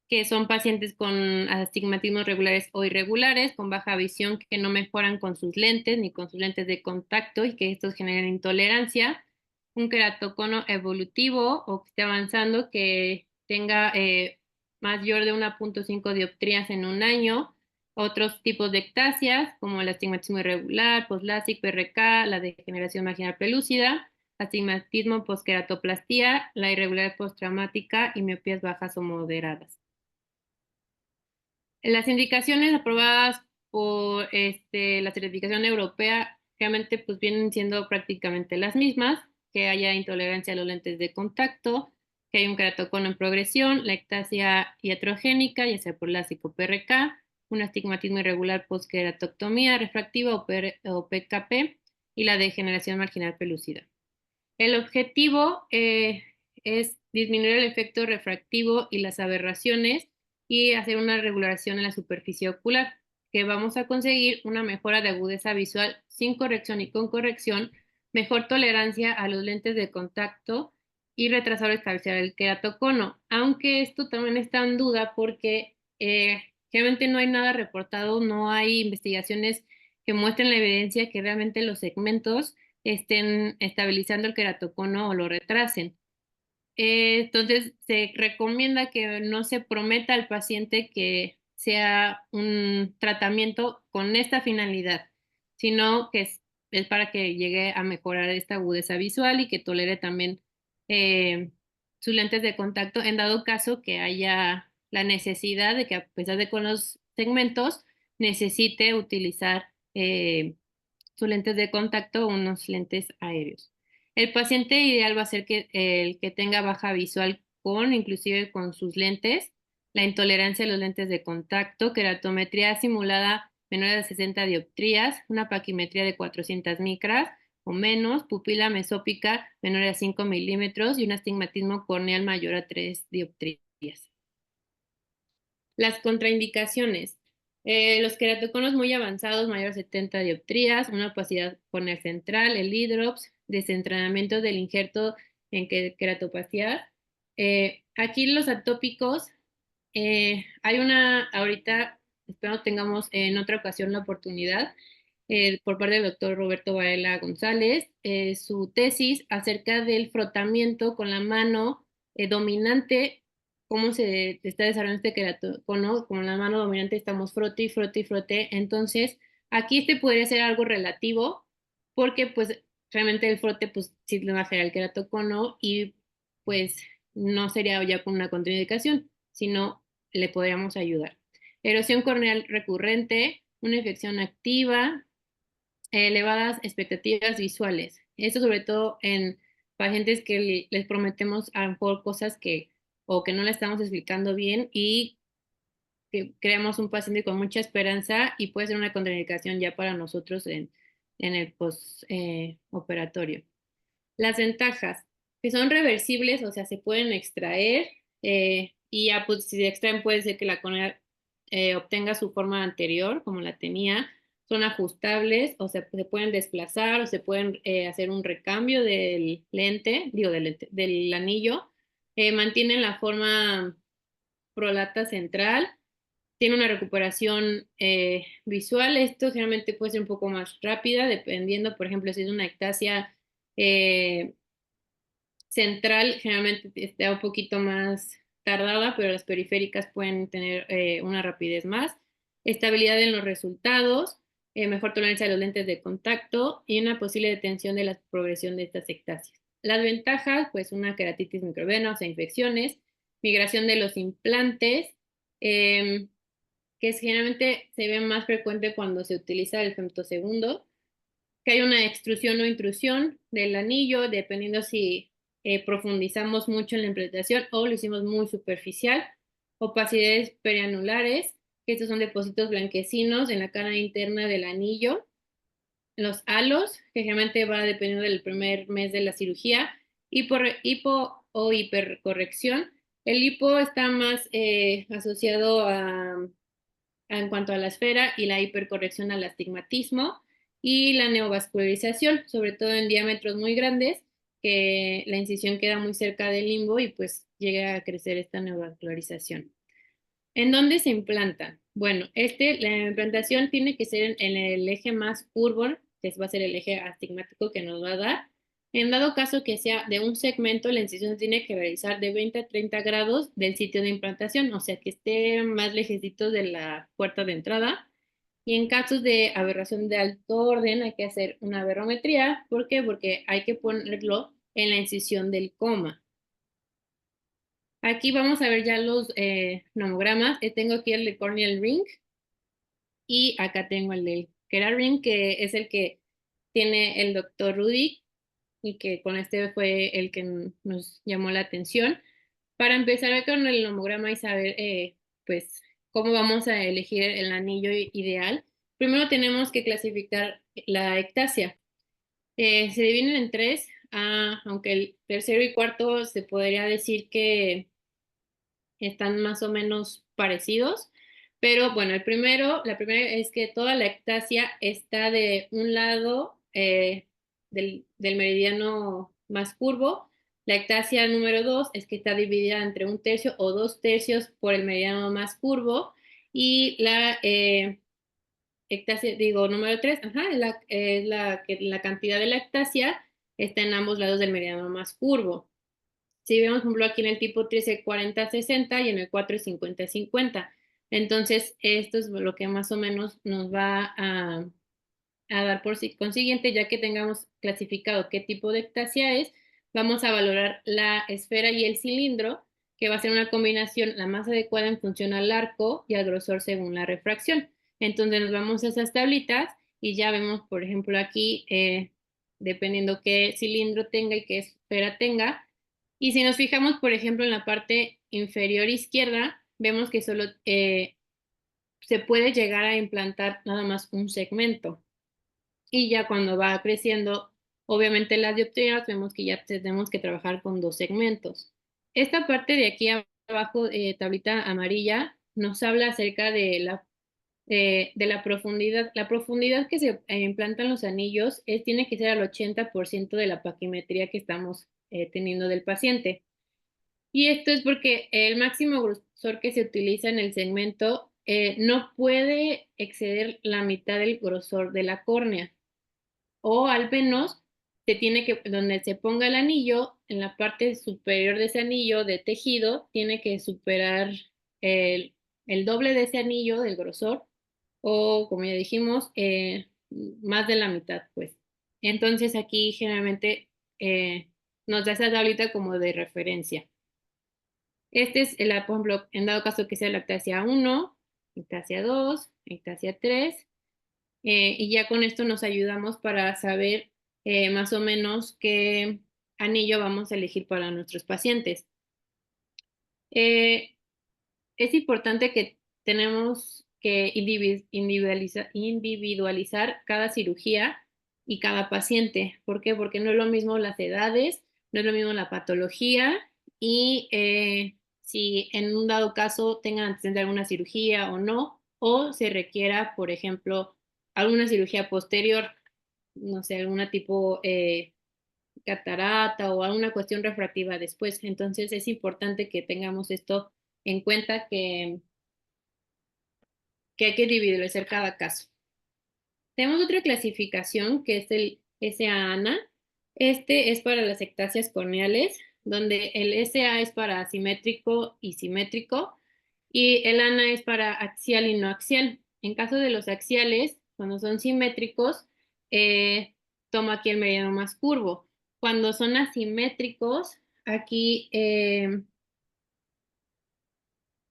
que son pacientes con astigmatismos regulares o irregulares, con baja visión, que no mejoran con sus lentes ni con sus lentes de contacto y que estos generan intolerancia. Un queratocono evolutivo o que esté avanzando, que tenga mayor de 1.5 dioptrías en un año. Otros tipos de ectasias, como el astigmatismo irregular, postlásico, PRK, la degeneración marginal pelúcida, astigmatismo posqueratoplastía, la irregularidad postraumática y miopías bajas o moderadas. Las indicaciones aprobadas por la certificación europea realmente pues vienen siendo prácticamente las mismas, que haya intolerancia a los lentes de contacto, que hay un queratocono en progresión, la ectasia iatrogénica, ya sea por LASIK o PRK, un astigmatismo irregular posqueratoctomía refractiva o PKP y la degeneración marginal pelúcida. El objetivo es disminuir el efecto refractivo y las aberraciones y hacer una regulación en la superficie ocular, que vamos a conseguir una mejora de agudeza visual sin corrección y con corrección, mejor tolerancia a los lentes de contacto y retrasar o estabilizar el queratocono, aunque esto también está en duda porque realmente no hay nada reportado, no hay investigaciones que muestren la evidencia que realmente los segmentos estén estabilizando el queratocono o lo retrasen. Entonces, se recomienda que no se prometa al paciente que sea un tratamiento con esta finalidad, sino que es para que llegue a mejorar esta agudeza visual y que tolere también sus lentes de contacto en dado caso que haya la necesidad de que a pesar de con los segmentos necesite utilizar sus lentes de contacto o unos lentes aéreos. El paciente ideal va a ser el que tenga baja visual inclusive con sus lentes, la intolerancia a los lentes de contacto, queratometría simulada menor de 60 dioptrías, una paquimetría de 400 micras o menos, pupila mesópica menor a 5 milímetros y un astigmatismo corneal mayor a 3 dioptrías. Las contraindicaciones. Los queratoconos muy avanzados, mayor a 70 dioptrías, una opacidad corneal central, el hidrops, desentrenamiento del injerto en queratopatía. Aquí los atópicos, hay ahorita, espero tengamos en otra ocasión la oportunidad, por parte del doctor Roberto Varela González, su tesis acerca del frotamiento con la mano dominante, cómo se está desarrollando este queratocono, como la mano dominante estamos frote y frote y frote. Entonces, aquí podría ser algo relativo, porque pues realmente el frote pues sí le bajaría el queratocono y pues no sería ya con una contraindicación, sino le podríamos ayudar. Erosión corneal recurrente, una infección activa, elevadas expectativas visuales. Esto sobre todo en pacientes que les prometemos a lo mejor cosas o que no le estamos explicando bien y que creamos un paciente con mucha esperanza y puede ser una contraindicación ya para nosotros en el postoperatorio. Las ventajas, que son reversibles, o sea, se pueden extraer y ya pues si se extraen puede ser que la córnea obtenga su forma anterior como la tenía, son ajustables, o sea, se pueden desplazar o se pueden hacer un recambio del lente, del anillo, mantienen la forma prolata central, tiene una recuperación visual, esto generalmente puede ser un poco más rápida, dependiendo, por ejemplo, si es una ectasia central, generalmente está un poquito más tardada, pero las periféricas pueden tener una rapidez más. Estabilidad en los resultados, mejor tolerancia a los lentes de contacto y una posible detención de la progresión de estas ectasias. Las ventajas, pues una queratitis microvena, o sea, infecciones, migración de los implantes, que generalmente se ve más frecuente cuando se utiliza el femtosegundo, que hay una extrusión o intrusión del anillo, dependiendo si profundizamos mucho en la implantación o lo hicimos muy superficial, opacidades perianulares, que estos son depósitos blanquecinos en la cara interna del anillo, los halos, que generalmente va dependiendo del primer mes de la cirugía, hipo o hipercorrección. El hipo está más asociado a en cuanto a la esfera y la hipercorrección al astigmatismo y la neovascularización, sobre todo en diámetros muy grandes, que la incisión queda muy cerca del limbo y pues llega a crecer esta neovascularización. ¿En dónde se implantan? Bueno, la implantación tiene que ser en el eje más curvo, que va a ser el eje astigmático que nos va a dar. En dado caso que sea de un segmento, la incisión tiene que realizar de 20 a 30 grados del sitio de implantación, o sea que esté más lejecito de la puerta de entrada. Y en casos de aberración de alto orden hay que hacer una aberrometría. ¿Por qué? Porque hay que ponerlo en la incisión del coma. Aquí vamos a ver ya los nomogramas. Tengo aquí el de corneal ring y acá tengo el del Kera ring, que es el que tiene el doctor Rudy y que con este fue el que nos llamó la atención. Para empezar con el nomograma y saber pues cómo vamos a elegir el anillo ideal, primero tenemos que clasificar la ectasia. Se dividen en tres, aunque el tercero y cuarto se podría decir que están más o menos parecidos, pero bueno, la primera es que toda la ectasia está de un lado del meridiano más curvo. La ectasia número 2 es que está dividida entre un tercio o 2 tercios por el meridiano más curvo, y la ectasia, digo, número 3, que la cantidad de la ectasia está en ambos lados del meridiano más curvo. Si vemos, por ejemplo, aquí en el tipo 3 es 40-60 y en el 4 es 50-50. Entonces, esto es lo que más o menos nos va a dar por consiguiente, ya que tengamos clasificado qué tipo de ectasia es, vamos a valorar la esfera y el cilindro, que va a ser una combinación la más adecuada en función al arco y al grosor según la refracción. Entonces nos vamos a esas tablitas y ya vemos, por ejemplo, aquí, dependiendo qué cilindro tenga y qué esfera tenga. Y si nos fijamos, por ejemplo, en la parte inferior izquierda, vemos que solo se puede llegar a implantar nada más un segmento. Y ya cuando va creciendo, obviamente las dioptrías, vemos que ya tenemos que trabajar con 2 segmentos. Esta parte de aquí abajo, tablita amarilla, nos habla acerca de la profundidad. La profundidad que se implantan los anillos tiene que ser al 80% de la paquimetría que estamos teniendo del paciente. Y esto es porque el máximo grosor que se utiliza en el segmento no puede exceder la mitad del grosor de la córnea, o al menos donde se ponga el anillo, en la parte superior de ese anillo de tejido, tiene que superar el, el doble de ese anillo del grosor, o como ya dijimos, más de la mitad, pues. Entonces aquí generalmente nos da esa tablita como de referencia. Este es por ejemplo, en dado caso que sea lactasia 1, lactasia 2, lactasia 3, y ya con esto nos ayudamos para saber más o menos qué anillo vamos a elegir para nuestros pacientes. Es importante que tenemos que individualizar cada cirugía y cada paciente. ¿Por qué? Porque no es lo mismo las edades, no es lo mismo la patología, y si en un dado caso tengan antes de alguna cirugía o no, o se requiera, por ejemplo, alguna cirugía posterior, no sé, alguna tipo catarata o alguna cuestión refractiva después. Entonces es importante que tengamos esto en cuenta, que hay que individualizar cada caso. Tenemos otra clasificación que es el SA-ANA. Este es para las ectasias corneales, donde el SA es para asimétrico y simétrico, y el ANA es para axial y no axial. En caso de los axiales, cuando son simétricos, toma aquí el meridiano más curvo. Cuando son asimétricos, aquí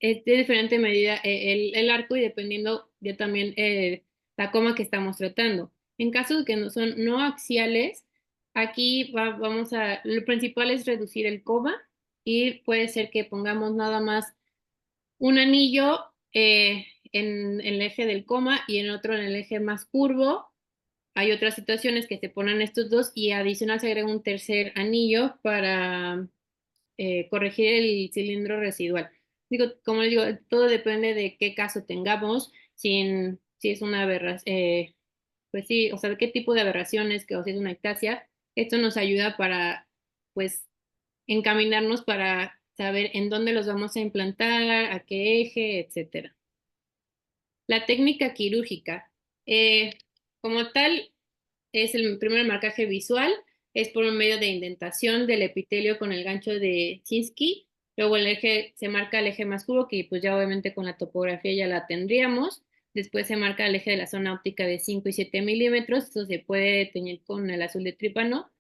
es de diferente medida el arco, y dependiendo ya también la coma que estamos tratando. En caso de que no son no axiales, aquí lo principal es reducir el coma, y puede ser que pongamos nada más un anillo en el eje del coma y en otro en el eje más curvo. Hay otras situaciones que se ponen estos dos y adicional se agrega un tercer anillo para corregir el cilindro residual. Digo, como les digo, todo depende de qué caso tengamos. si es una aberración, pues sí, o sea, qué tipo de aberraciones, que o si es una ectasia. Esto nos ayuda para, pues, encaminarnos para saber en dónde los vamos a implantar, a qué eje, etcétera. La técnica quirúrgica. Como tal, es el primer marcaje visual, es por un medio de indentación del epitelio con el gancho de Sinski. Luego el eje, se marca el eje más curvo, que pues ya obviamente con la topografía ya la tendríamos. Después se marca el eje de la zona óptica de 5 y 7 milímetros, esto se puede teñir con el azul de trípano.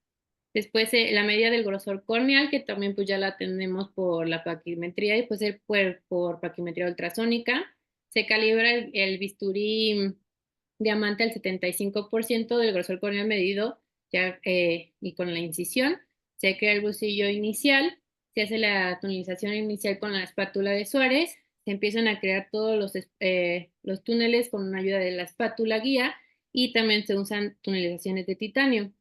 Después la medida del grosor corneal, que también pues ya la tenemos por la paquimetría y puede ser por paquimetría ultrasónica. Se calibra el bisturí diamante al 75% del grosor corneal medido ya, y con la incisión. Se crea el bolsillo inicial, se hace la tunelización inicial con la espátula de Suárez, se empiezan a crear todos los túneles con una ayuda de la espátula guía y también se usan tunelizaciones de titanio.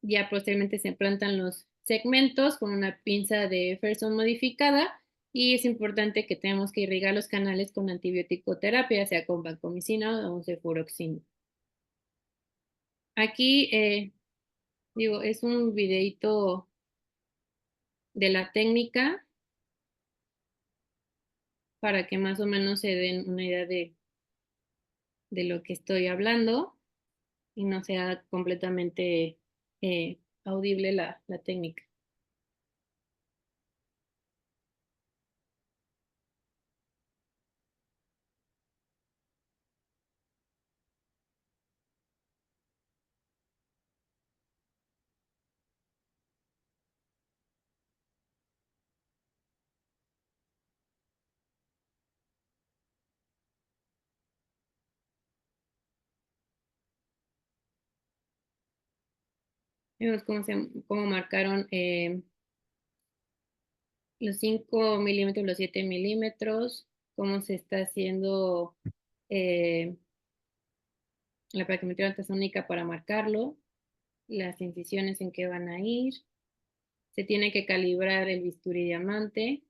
Ya posteriormente se implantan los segmentos con una pinza de Ferguson modificada y es importante que tenemos que irrigar los canales con antibiótico terapia, sea con vancomicina o cefuroxima. Aquí, digo, es un videito de la técnica para que más o menos se den una idea de lo que estoy hablando y no sea completamente audible la técnica. Vemos cómo marcaron los 5 milímetros, los 7 milímetros, cómo se está haciendo eh, la paquimetría ultrasónica para marcarlo, las incisiones en que van a ir, se tiene que calibrar el bisturí diamante.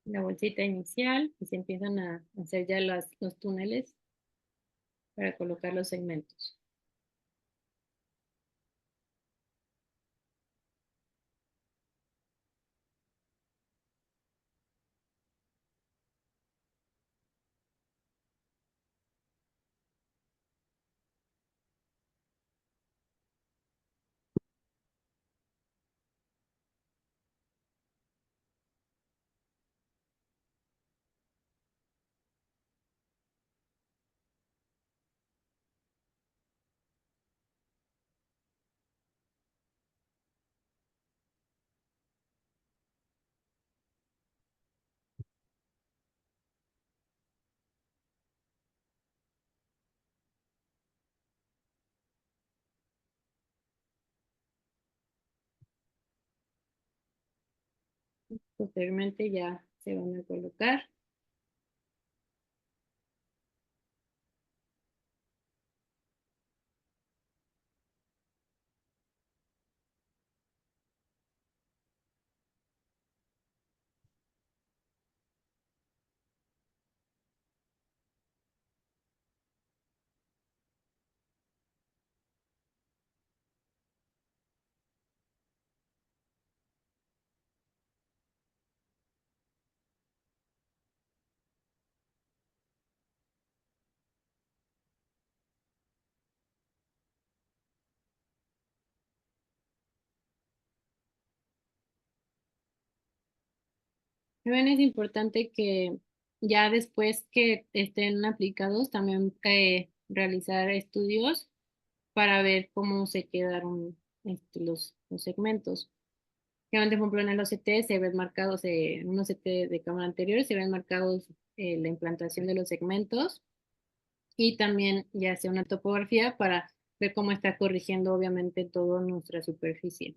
La bolsita inicial y se empiezan a hacer ya los túneles para colocar los segmentos. Posteriormente ya se van a colocar. También es importante que ya después que estén aplicados, también realizar estudios para ver cómo se quedaron los segmentos. Generalmente, por ejemplo, en el OCT se ven marcados, en un OCT de cámara anterior, se ven marcados la implantación de los segmentos y también ya sea una topografía para ver cómo está corrigiendo obviamente toda nuestra superficie.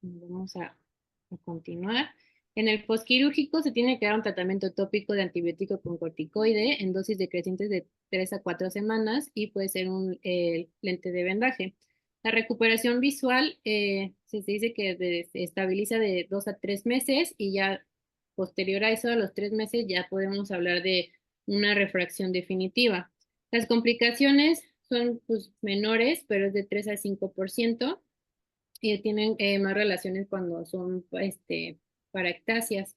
Vamos a continuar. En el postquirúrgico se tiene que dar un tratamiento tópico de antibiótico con corticoide en dosis decrecientes de 3 a 4 semanas y puede ser un lente de vendaje. La recuperación visual se dice que se estabiliza de 2 a 3 meses y ya posterior a eso, a los 3 meses, ya podemos hablar de una refracción definitiva. Las complicaciones son pues, menores, pero es de 3 al 5% y tienen más relaciones cuando son paraectasias.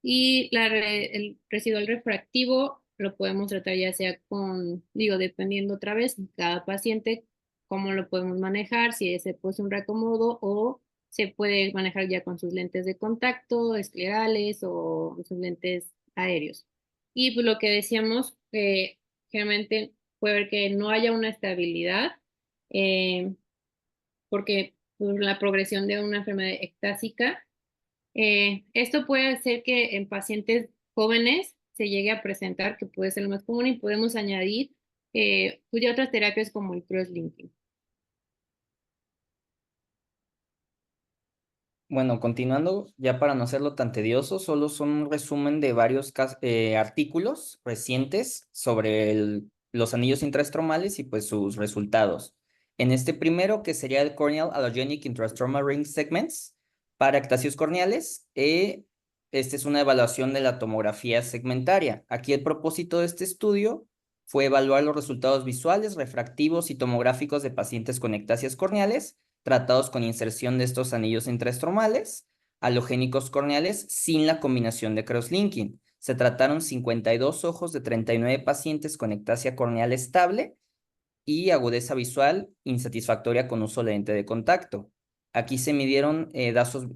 Y el residual refractivo lo podemos tratar ya sea con, digo, dependiendo otra vez, cada paciente, cómo lo podemos manejar, si es pues un reacomodo o se puede manejar ya con sus lentes de contacto, esclerales o sus lentes aéreos. Y pues lo que decíamos, generalmente puede ver que no haya una estabilidad, porque por la progresión de una enfermedad ectásica. Esto puede hacer que en pacientes jóvenes se llegue a presentar, que puede ser lo más común, y podemos añadir pues ya otras terapias como el crosslinking. Bueno, continuando, ya para no hacerlo tan tedioso, solo son un resumen de varios artículos recientes sobre los anillos intraestromales y pues sus resultados. En este primero, que sería el Corneal Allogenic Intraestromal Ring Segments para ectasios corneales, esta es una evaluación de la tomografía segmentaria. Aquí el propósito de este estudio fue evaluar los resultados visuales, refractivos y tomográficos de pacientes con ectasias corneales tratados con inserción de estos anillos intraestromales halogénicos corneales sin la combinación de crosslinking. Se trataron 52 ojos de 39 pacientes con ectasia corneal estable y agudeza visual insatisfactoria con uso de lente de contacto. Aquí se midieron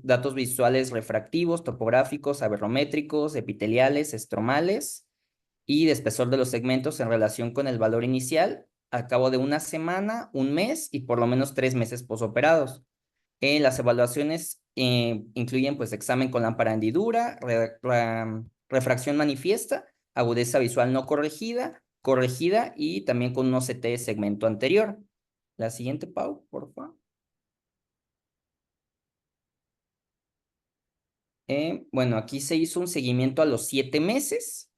datos visuales refractivos, topográficos, aberrométricos, epiteliales, estromales y de espesor de los segmentos en relación con el valor inicial al cabo de una semana, un mes y por lo menos 3 meses posoperados. Las evaluaciones incluyen pues examen con lámpara hendidura, refracción manifiesta, agudeza visual no corregida, corregida y también con un OCT de segmento anterior. La siguiente, Pau, por favor. Bueno, aquí se hizo un seguimiento a los 7 meses.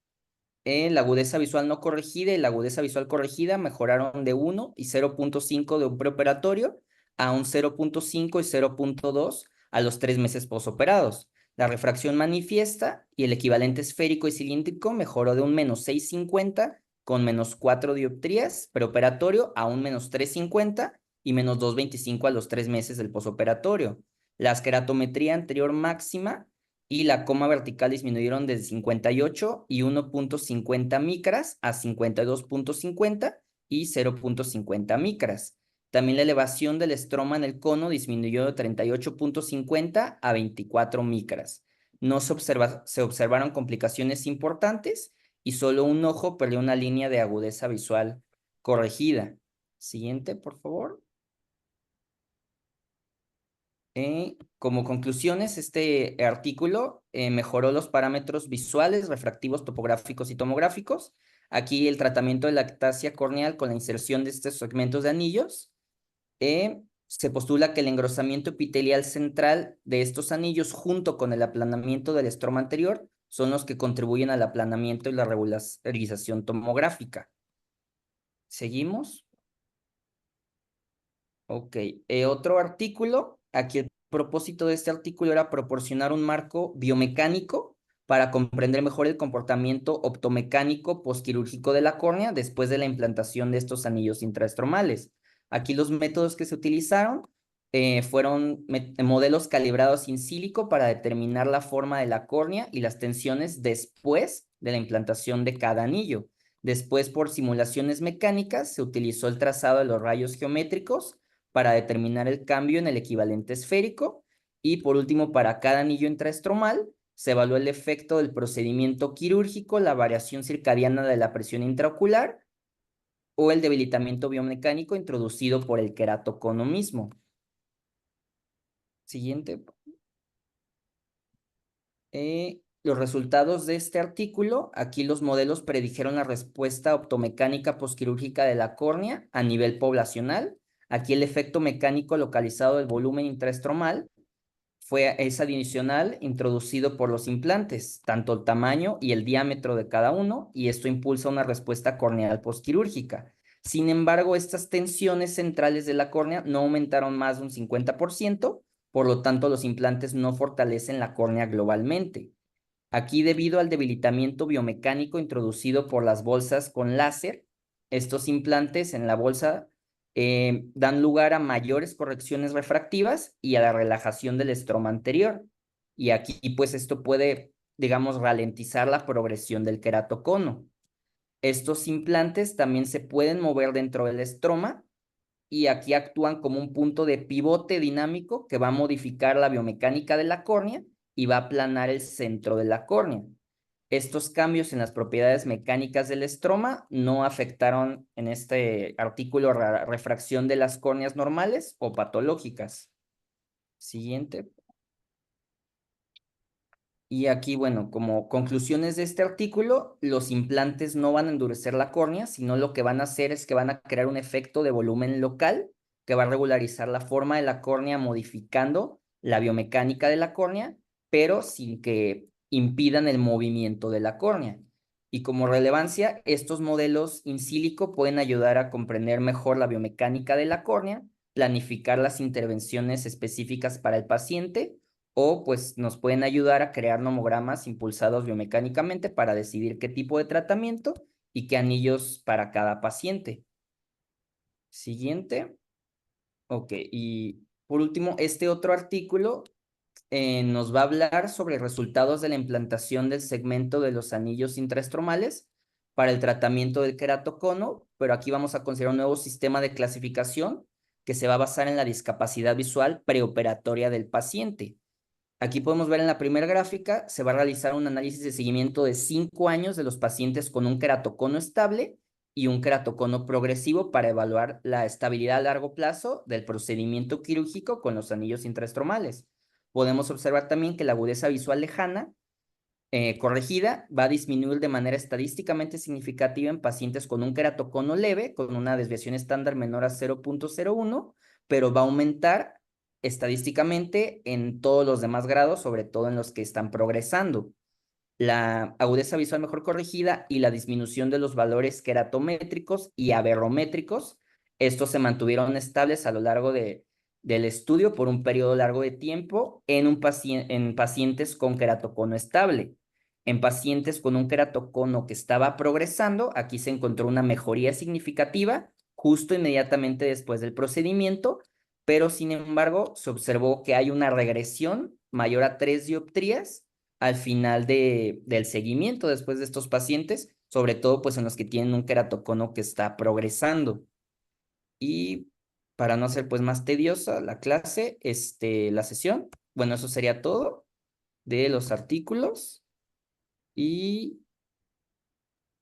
La agudeza visual no corregida y la agudeza visual corregida mejoraron de 1 y 0.5 de un preoperatorio a un 0.5 y 0.2 a los 3 meses posoperados. La refracción manifiesta y el equivalente esférico y cilíndrico mejoró de un menos 6.50 con menos 4 dioptrías preoperatorio a un menos 3.50 y menos 2.25 a los 3 meses del posoperatorio. La esqueratometría anterior máxima y la coma vertical disminuyeron de 58 y 1.50 micras a 52.50 y 0.50 micras. También la elevación del estroma en el cono disminuyó de 38.50 a 24 micras. No se observaron complicaciones importantes y solo un ojo perdió una línea de agudeza visual corregida. Siguiente, por favor. Como conclusiones, este artículo mejoró los parámetros visuales, refractivos, topográficos y tomográficos. Aquí el tratamiento de la ectasia corneal con la inserción de estos segmentos de anillos. Se postula que el engrosamiento epitelial central de estos anillos junto con el aplanamiento del estroma anterior son los que contribuyen al aplanamiento y la regularización tomográfica. ¿Seguimos? Ok, otro artículo, aquí el propósito de este artículo era proporcionar un marco biomecánico para comprender mejor el comportamiento optomecánico postquirúrgico de la córnea después de la implantación de estos anillos intraestromales. Aquí los métodos que se utilizaron fueron modelos calibrados in silico para determinar la forma de la córnea y las tensiones después de la implantación de cada anillo. Después, por simulaciones mecánicas, se utilizó el trazado de los rayos geométricos para determinar el cambio en el equivalente esférico y por último para cada anillo intraestromal se evaluó el efecto del procedimiento quirúrgico, la variación circadiana de la presión intraocular o el debilitamiento biomecánico introducido por el queratocono mismo. Siguiente. Los resultados de este artículo, aquí los modelos predijeron la respuesta optomecánica posquirúrgica de la córnea a nivel poblacional. Aquí el efecto mecánico localizado del volumen intraestromal es adicional introducido por los implantes, tanto el tamaño y el diámetro de cada uno, y esto impulsa una respuesta corneal posquirúrgica. Sin embargo, estas tensiones centrales de la córnea no aumentaron más de un 50%, por lo tanto, los implantes no fortalecen la córnea globalmente. Aquí, debido al debilitamiento biomecánico introducido por las bolsas con láser, estos implantes en la bolsa dan lugar a mayores correcciones refractivas y a la relajación del estroma anterior. Y aquí, pues, esto puede, digamos, ralentizar la progresión del queratocono. Estos implantes también se pueden mover dentro del estroma y aquí actúan como un punto de pivote dinámico que va a modificar la biomecánica de la córnea y va a aplanar el centro de la córnea. Estos cambios en las propiedades mecánicas del estroma no afectaron en este artículo la refracción de las córneas normales o patológicas. Siguiente. Y aquí, bueno, como conclusiones de este artículo, los implantes no van a endurecer la córnea, sino lo que van a hacer es que van a crear un efecto de volumen local que va a regularizar la forma de la córnea, modificando la biomecánica de la córnea, pero sin que impidan el movimiento de la córnea. Y como relevancia, estos modelos in silico pueden ayudar a comprender mejor la biomecánica de la córnea, planificar las intervenciones específicas para el paciente, o pues nos pueden ayudar a crear nomogramas impulsados biomecánicamente para decidir qué tipo de tratamiento y qué anillos para cada paciente. Siguiente. Ok, y por último, este otro artículo nos va a hablar sobre resultados de la implantación del segmento de los anillos intraestromales para el tratamiento del queratocono, pero aquí vamos a considerar un nuevo sistema de clasificación que se va a basar en la discapacidad visual preoperatoria del paciente. Aquí podemos ver en la primera gráfica, se va a realizar un análisis de seguimiento de 5 años de los pacientes con un queratocono estable y un queratocono progresivo para evaluar la estabilidad a largo plazo del procedimiento quirúrgico con los anillos intraestromales. Podemos observar también que la agudeza visual lejana corregida va a disminuir de manera estadísticamente significativa en pacientes con un queratocono leve, con una desviación estándar menor a 0.01, pero va a aumentar estadísticamente en todos los demás grados, sobre todo en los que están progresando. La agudeza visual mejor corregida y la disminución de los valores queratométricos y aberrométricos, estos se mantuvieron estables a lo largo del estudio por un periodo largo de tiempo en pacientes con queratocono estable. En pacientes con un queratocono que estaba progresando, aquí se encontró una mejoría significativa justo inmediatamente después del procedimiento, pero sin embargo se observó que hay una regresión mayor a 3 dioptrías al final del seguimiento después de estos pacientes, sobre todo pues en los que tienen un queratocono que está progresando. Y para no hacer pues más tediosa la clase, la sesión, bueno, eso sería todo de los artículos y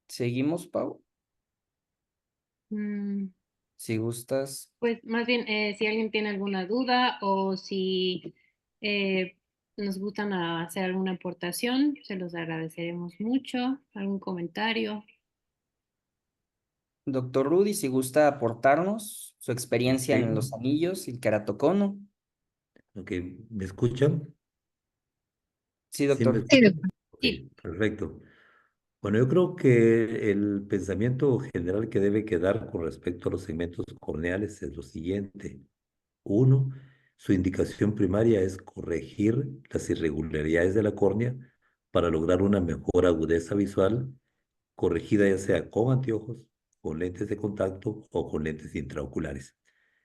seguimos, Pau, Mm, si gustas. Pues más bien, si alguien tiene alguna duda o si eh, nos gustan hacer alguna aportación, se los agradeceremos mucho. ¿Algún comentario? Doctor Rudy, si gusta aportarnos su experiencia en los Ok, anillos y el queratocono. ok, ¿me escuchan? Sí, ¿Sí me doctor. Sí, escuchan? Ok, Sí. perfecto. Bueno, yo creo que el pensamiento general que debe quedar con respecto a los segmentos corneales es lo siguiente. Uno, su indicación primaria es corregir las irregularidades de la córnea para lograr una mejor agudeza visual, corregida ya sea con anteojos, con lentes de contacto o con lentes intraoculares.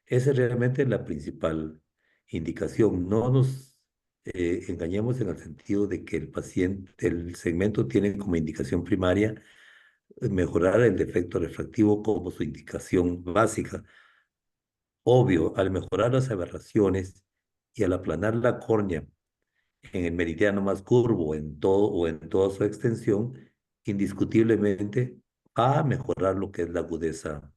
Esa es realmente la principal indicación. No nos engañemos en el sentido de que el paciente, el segmento tiene como indicación primaria mejorar el defecto refractivo como su indicación básica. Obvio, al mejorar las aberraciones y al aplanar la córnea en el meridiano más curvo en todo o en toda su extensión, indiscutiblemente va a mejorar lo que es la agudeza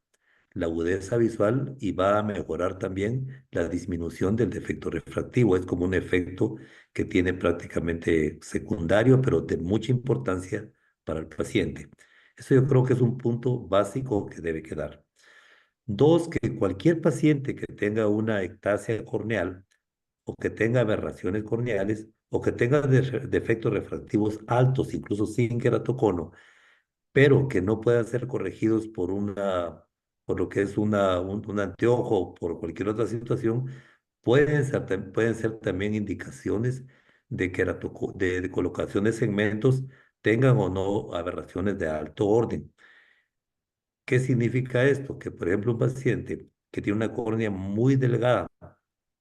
la agudeza visual y va a mejorar también la disminución del defecto refractivo. Es como un efecto que tiene prácticamente secundario, pero de mucha importancia para el paciente. Eso yo creo que es un punto básico que debe quedar. Dos, que cualquier paciente que tenga una ectasia corneal o que tenga aberraciones corneales o que tenga defectos refractivos altos, incluso sin queratocono, pero que no puedan ser corregidos por lo que es un anteojo o por cualquier otra situación, pueden ser también indicaciones de colocación de segmentos, tengan o no aberraciones de alto orden. ¿Qué significa esto? Que, por ejemplo, un paciente que tiene una córnea muy delgada,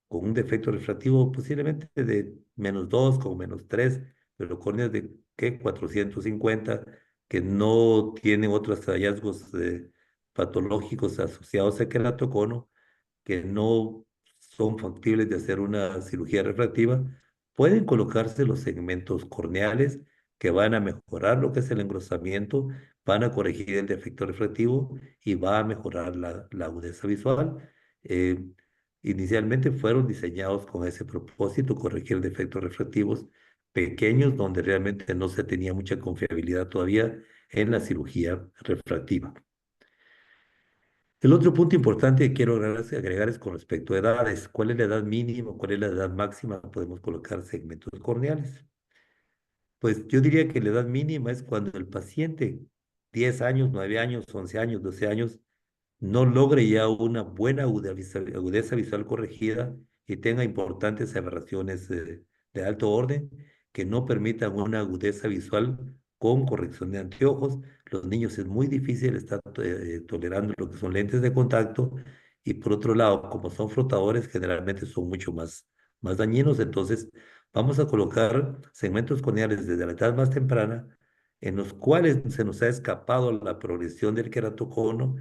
con un defecto refractivo posiblemente de -2 con -3, pero córneas de ¿qué? 450, que no tienen otros hallazgos patológicos asociados a queratocono, que no son factibles de hacer una cirugía refractiva, pueden colocarse los segmentos corneales que van a mejorar lo que es el engrosamiento, van a corregir el defecto refractivo y va a mejorar la agudeza visual. Eh, Inicialmente fueron diseñados con ese propósito, corregir defectos refractivos pequeños donde realmente no se tenía mucha confiabilidad todavía en la cirugía refractiva. El otro punto importante que quiero agregar es con respecto a edades. ¿Cuál es la edad mínima? ¿Cuál es la edad máxima? Podemos colocar segmentos corneales. Pues yo diría que la edad mínima es cuando el paciente, 10 años, 9 años, 11 años, 12 años, no logre ya una buena agudeza visual corregida y tenga importantes aberraciones de alto orden que no permitan una agudeza visual con corrección de anteojos. Los niños es muy difícil estar tolerando lo que son lentes de contacto y por otro lado, como son flotadores, generalmente son mucho más dañinos. Entonces, vamos a colocar segmentos corneales desde la edad más temprana en los cuales se nos ha escapado la progresión del queratocono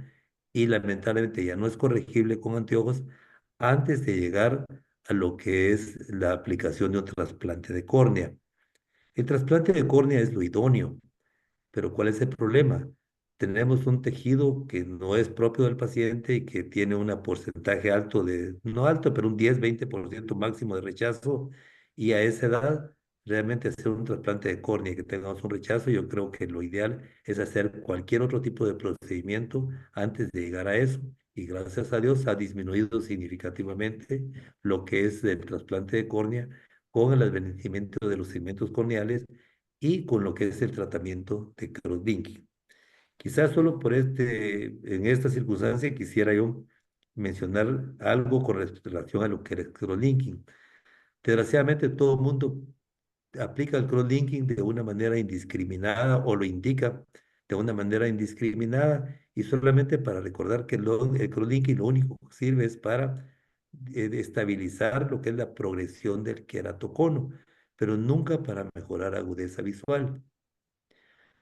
y lamentablemente ya no es corregible con anteojos antes de llegar a lo que es la aplicación de un trasplante de córnea. El trasplante de córnea es lo idóneo, pero ¿cuál es el problema? Tenemos un tejido que no es propio del paciente y que tiene un porcentaje alto no alto, pero un 10-20% máximo de rechazo. Y a esa edad, realmente hacer un trasplante de córnea y que tengamos un rechazo, yo creo que lo ideal es hacer cualquier otro tipo de procedimiento antes de llegar a eso. Y gracias a Dios ha disminuido significativamente lo que es el trasplante de córnea con el advenimiento de los segmentos corneales y con lo que es el tratamiento de crosslinking. Quizás solo en esta circunstancia quisiera yo mencionar algo con relación a lo que es el crosslinking. Desgraciadamente todo el mundo aplica el crosslinking de una manera indiscriminada o lo indica de una manera indiscriminada y solamente para recordar que el crosslinking lo único que sirve es para estabilizar lo que es la progresión del queratocono, pero nunca para mejorar agudeza visual.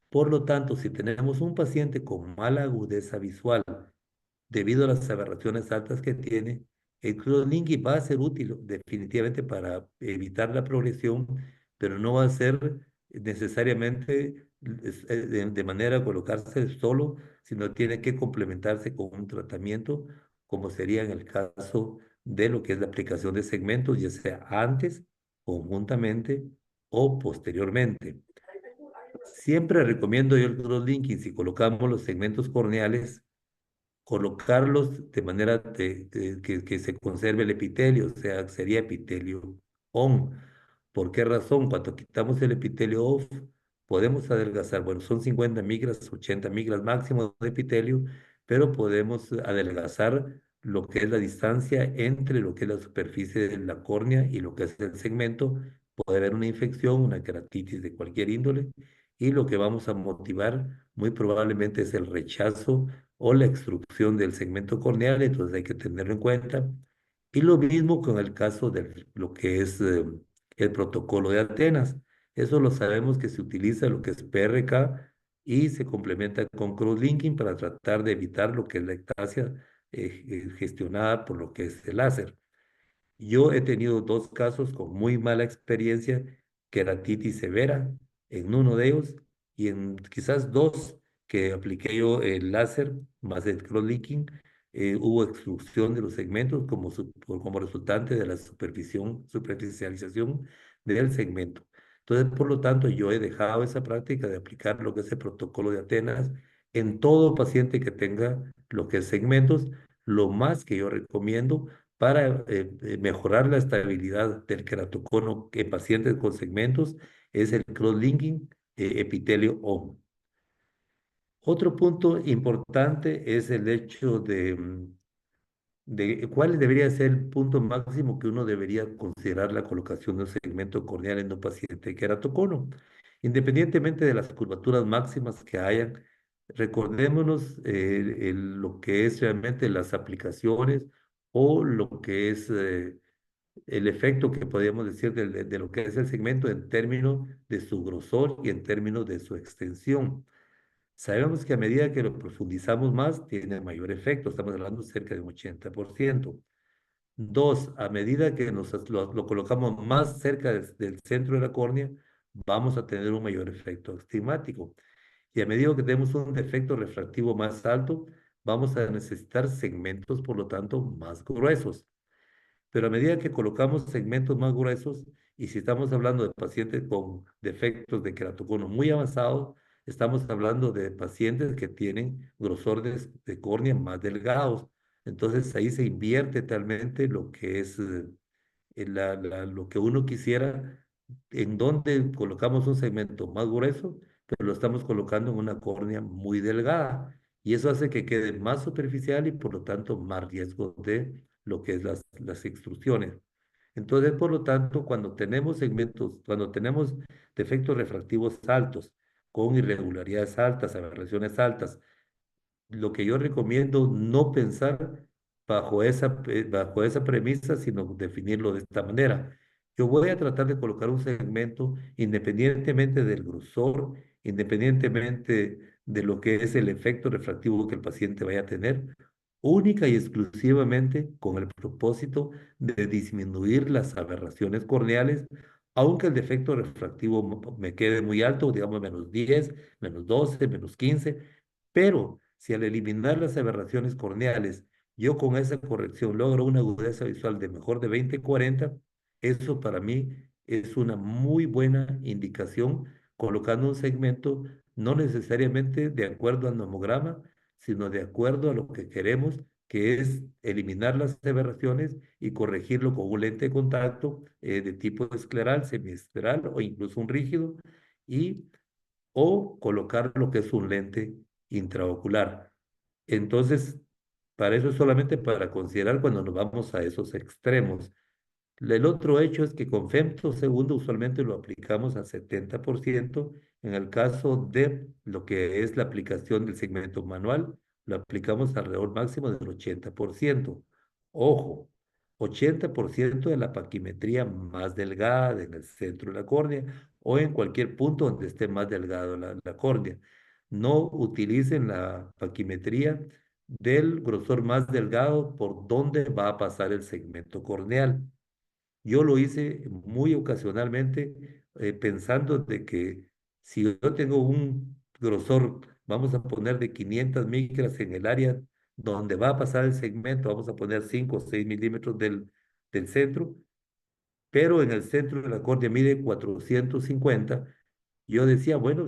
Por lo tanto, si tenemos un paciente con mala agudeza visual debido a las aberraciones altas que tiene, el crosslinking va a ser útil definitivamente para evitar la progresión, pero no va a ser necesariamente de manera a colocarse solo, sino tiene que complementarse con un tratamiento, como sería en el caso de lo que es la aplicación de segmentos, ya sea antes, conjuntamente o posteriormente. Siempre recomiendo yo el crosslinking si colocamos los segmentos corneales colocarlos de manera que se conserve el epitelio, o sea, sería epitelio on. ¿Por qué razón? Cuando quitamos el epitelio off, podemos adelgazar, bueno, son 50 micras, 80 micras máximo de epitelio, pero podemos adelgazar lo que es la distancia entre lo que es la superficie de la córnea y lo que es el segmento. Puede haber una infección, una queratitis de cualquier índole, y lo que vamos a motivar muy probablemente es el rechazo o la extrusión del segmento corneal, entonces hay que tenerlo en cuenta. Y lo mismo con el caso de lo que es el protocolo de Atenas. Eso lo sabemos que se utiliza lo que es PRK y se complementa con crosslinking para tratar de evitar lo que es la ectasia gestionada por lo que es el láser. Yo he tenido dos casos con muy mala experiencia, queratitis severa en uno de ellos y en quizás dos que apliqué yo el láser más el crosslinking, hubo extrusión de los segmentos como resultante de la superficialización del segmento. Entonces, por lo tanto, yo he dejado esa práctica de aplicar lo que es el protocolo de Atenas en todo paciente que tenga lo que es segmentos, lo más que yo recomiendo para mejorar la estabilidad del queratocono en pacientes con segmentos es el cross-linking epitelio-O. Otro punto importante es el hecho de cuál debería ser el punto máximo que uno debería considerar la colocación de un segmento corneal en un paciente queratocono. Independientemente de las curvaturas máximas que hayan, recordémonos lo que es realmente las aplicaciones o lo que es el efecto que podríamos decir de lo que es el segmento en términos de su grosor y en términos de su extensión. Sabemos que a medida que lo profundizamos más, tiene mayor efecto. Estamos hablando cerca de un 80%. Dos, a medida que lo colocamos más cerca del centro de la córnea, vamos a tener un mayor efecto estigmático. Y a medida que tenemos un defecto refractivo más alto, vamos a necesitar segmentos, por lo tanto, más gruesos. Pero a medida que colocamos segmentos más gruesos, y si estamos hablando de pacientes con defectos de queratocono muy avanzados, estamos hablando de pacientes que tienen grosores de córnea más delgados. Entonces ahí se invierte talmente lo que es lo que uno quisiera, en donde colocamos un segmento más grueso, pero lo estamos colocando en una córnea muy delgada. Y eso hace que quede más superficial y por lo tanto más riesgo de lo que es las extrusiones. Entonces, por lo tanto, cuando tenemos segmentos, cuando tenemos defectos refractivos altos, con irregularidades altas, aberraciones altas, lo que yo recomiendo no pensar bajo esa premisa, sino definirlo de esta manera. Yo voy a tratar de colocar un segmento independientemente del grosor, independientemente de lo que es el efecto refractivo que el paciente vaya a tener, única y exclusivamente con el propósito de disminuir las aberraciones corneales, aunque el defecto refractivo me quede muy alto, digamos -10, -12, -15, pero si al eliminar las aberraciones corneales, yo con esa corrección logro una agudeza visual de mejor de 20-40, eso para mí es una muy buena indicación colocando un segmento no necesariamente de acuerdo al nomograma, sino de acuerdo a lo que queremos, que es eliminar las aberraciones y corregirlo con un lente de contacto de tipo escleral, semiescleral o incluso un rígido, y o colocar lo que es un lente intraocular. Entonces, para eso es solamente para considerar cuando nos vamos a esos extremos. El otro hecho es que con femto segundo usualmente lo aplicamos al 70%. En el caso de lo que es la aplicación del segmento manual, lo aplicamos alrededor máximo del 80%. Ojo, 80% de la paquimetría más delgada en el centro de la córnea o en cualquier punto donde esté más delgado la córnea. No utilicen la paquimetría del grosor más delgado por donde va a pasar el segmento corneal. Yo lo hice muy ocasionalmente pensando de que si yo tengo un grosor, vamos a poner de 500 micras en el área donde va a pasar el segmento, vamos a poner 5 o 6 milímetros del centro, pero en el centro de la córnea mide 450. Yo decía, bueno,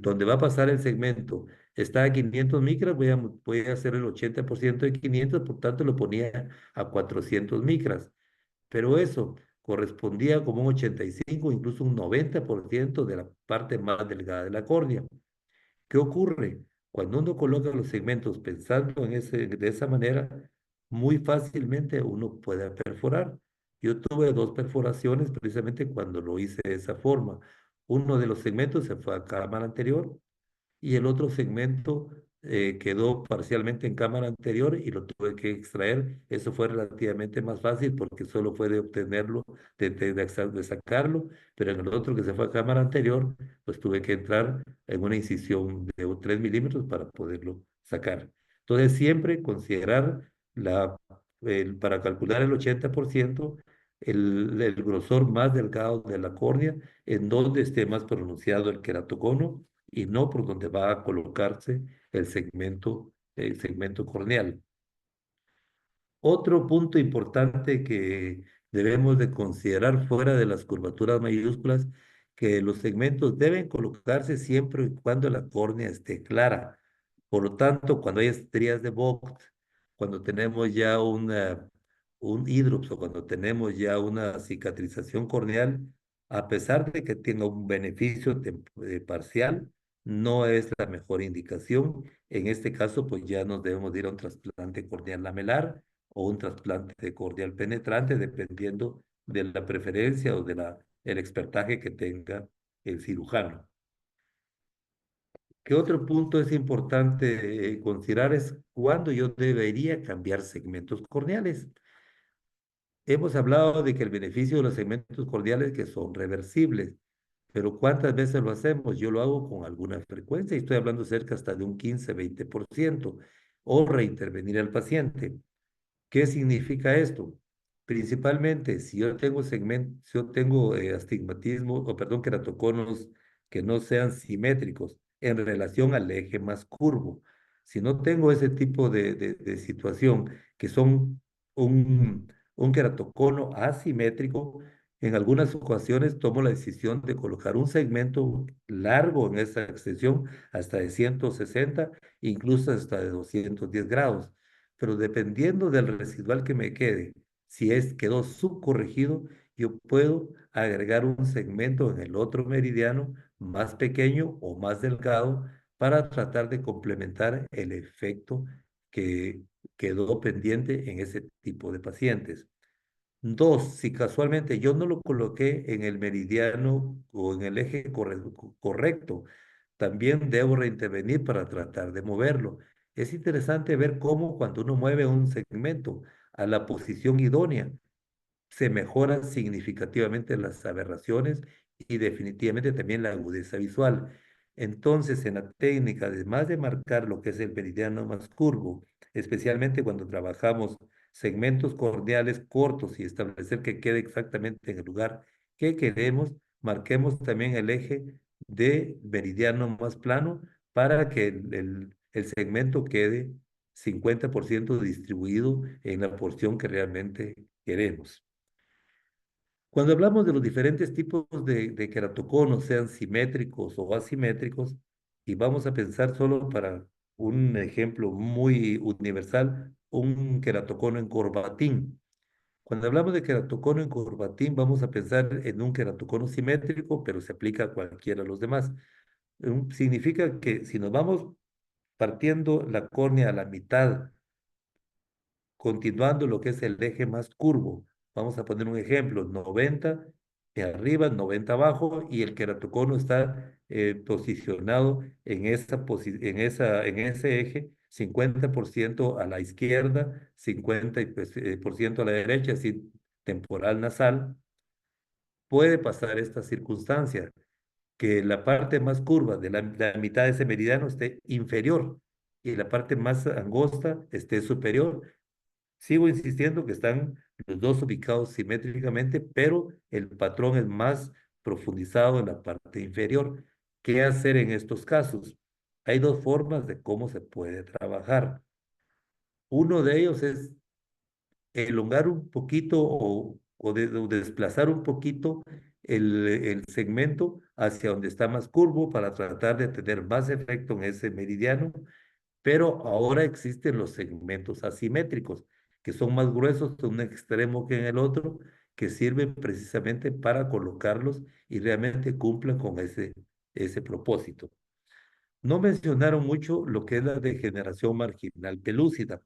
donde va a pasar el segmento está a 500 micras, voy a hacer el 80% de 500, por tanto lo ponía a 400 micras. Pero eso correspondía como un 85, incluso un 90% de la parte más delgada de la córnea. ¿Qué ocurre? Cuando uno coloca los segmentos pensando de esa manera, muy fácilmente uno puede perforar. Yo tuve dos perforaciones precisamente cuando lo hice de esa forma. Uno de los segmentos se fue a cámara anterior y el otro segmento quedó parcialmente en cámara anterior y lo tuve que extraer. Eso fue relativamente más fácil porque solo fue de obtenerlo, de sacarlo, pero en el otro que se fue a cámara anterior, pues tuve que entrar en una incisión de 3 milímetros para poderlo sacar. Entonces, siempre considerar para calcular el 80%, el grosor más delgado de la córnea, en donde esté más pronunciado el queratocono y no por donde va a colocarse el segmento segmento corneal. Otro punto importante que debemos de considerar fuera de las curvaturas mayúsculas, que los segmentos deben colocarse siempre y cuando la córnea esté clara. Por lo tanto, cuando hay estrías de Vogt, cuando tenemos ya un hidrops o cuando tenemos ya una cicatrización corneal, a pesar de que tenga un beneficio parcial, no es la mejor indicación. En este caso, pues ya nos debemos de ir a un trasplante corneal lamelar o un trasplante cordial penetrante, dependiendo de la preferencia o el expertaje que tenga el cirujano. ¿Qué otro punto es importante considerar? Es cuándo yo debería cambiar segmentos corneales. Hemos hablado de que el beneficio de los segmentos corneales que son reversibles, pero ¿cuántas veces lo hacemos? Yo lo hago con alguna frecuencia y estoy hablando cerca hasta de un 15-20%, o reintervenir al paciente. ¿Qué significa esto? Principalmente, si yo tengo si yo tengo astigmatismo, o perdón, queratoconos que no sean simétricos en relación al eje más curvo. Si no tengo ese tipo de situación, que son un queratocono asimétrico, en algunas ocasiones tomo la decisión de colocar un segmento largo en esa extensión, hasta de 160, incluso hasta de 210 grados, pero dependiendo del residual que me quede, si quedó subcorregido, yo puedo agregar un segmento en el otro meridiano más pequeño o más delgado para tratar de complementar el efecto que quedó pendiente en ese tipo de pacientes. Dos, si casualmente yo no lo coloqué en el meridiano o en el eje correcto, también debo reintervenir para tratar de moverlo. Es interesante ver cómo cuando uno mueve un segmento a la posición idónea, se mejoran significativamente las aberraciones y definitivamente también la agudeza visual. Entonces, en la técnica, además de marcar lo que es el meridiano más curvo, especialmente cuando trabajamos segmentos corneales cortos y establecer que quede exactamente en el lugar que queremos, marquemos también el eje de meridiano más plano para que el segmento quede 50% distribuido en la porción que realmente queremos. Cuando hablamos de los diferentes tipos de queratoconos, sean simétricos o asimétricos, y vamos a pensar solo para un ejemplo muy universal, un queratocono en corbatín. Cuando hablamos de queratocono en corbatín, vamos a pensar en un queratocono simétrico, pero se aplica a cualquiera de los demás. Significa que si nos vamos partiendo la córnea a la mitad, continuando lo que es el eje más curvo. Vamos a poner un ejemplo, 90 de arriba, 90 abajo, y el queratocono está posicionado en ese eje, 50% a la izquierda, 50% a la derecha, así temporal nasal. Puede pasar esta circunstancia, que la parte más curva de la mitad de ese meridiano esté inferior y la parte más angosta esté superior. Sigo insistiendo que están los dos ubicados simétricamente, pero el patrón es más profundizado en la parte inferior. ¿Qué hacer en estos casos? Hay dos formas de cómo se puede trabajar. Uno de ellos es elongar un poquito o desplazar un poquito el segmento hacia donde está más curvo para tratar de tener más efecto en ese meridiano, pero ahora existen los segmentos asimétricos, que son más gruesos en un extremo que en el otro, que sirven precisamente para colocarlos y realmente cumplan con ese propósito. No mencionaron mucho lo que es la degeneración marginal pelúcida.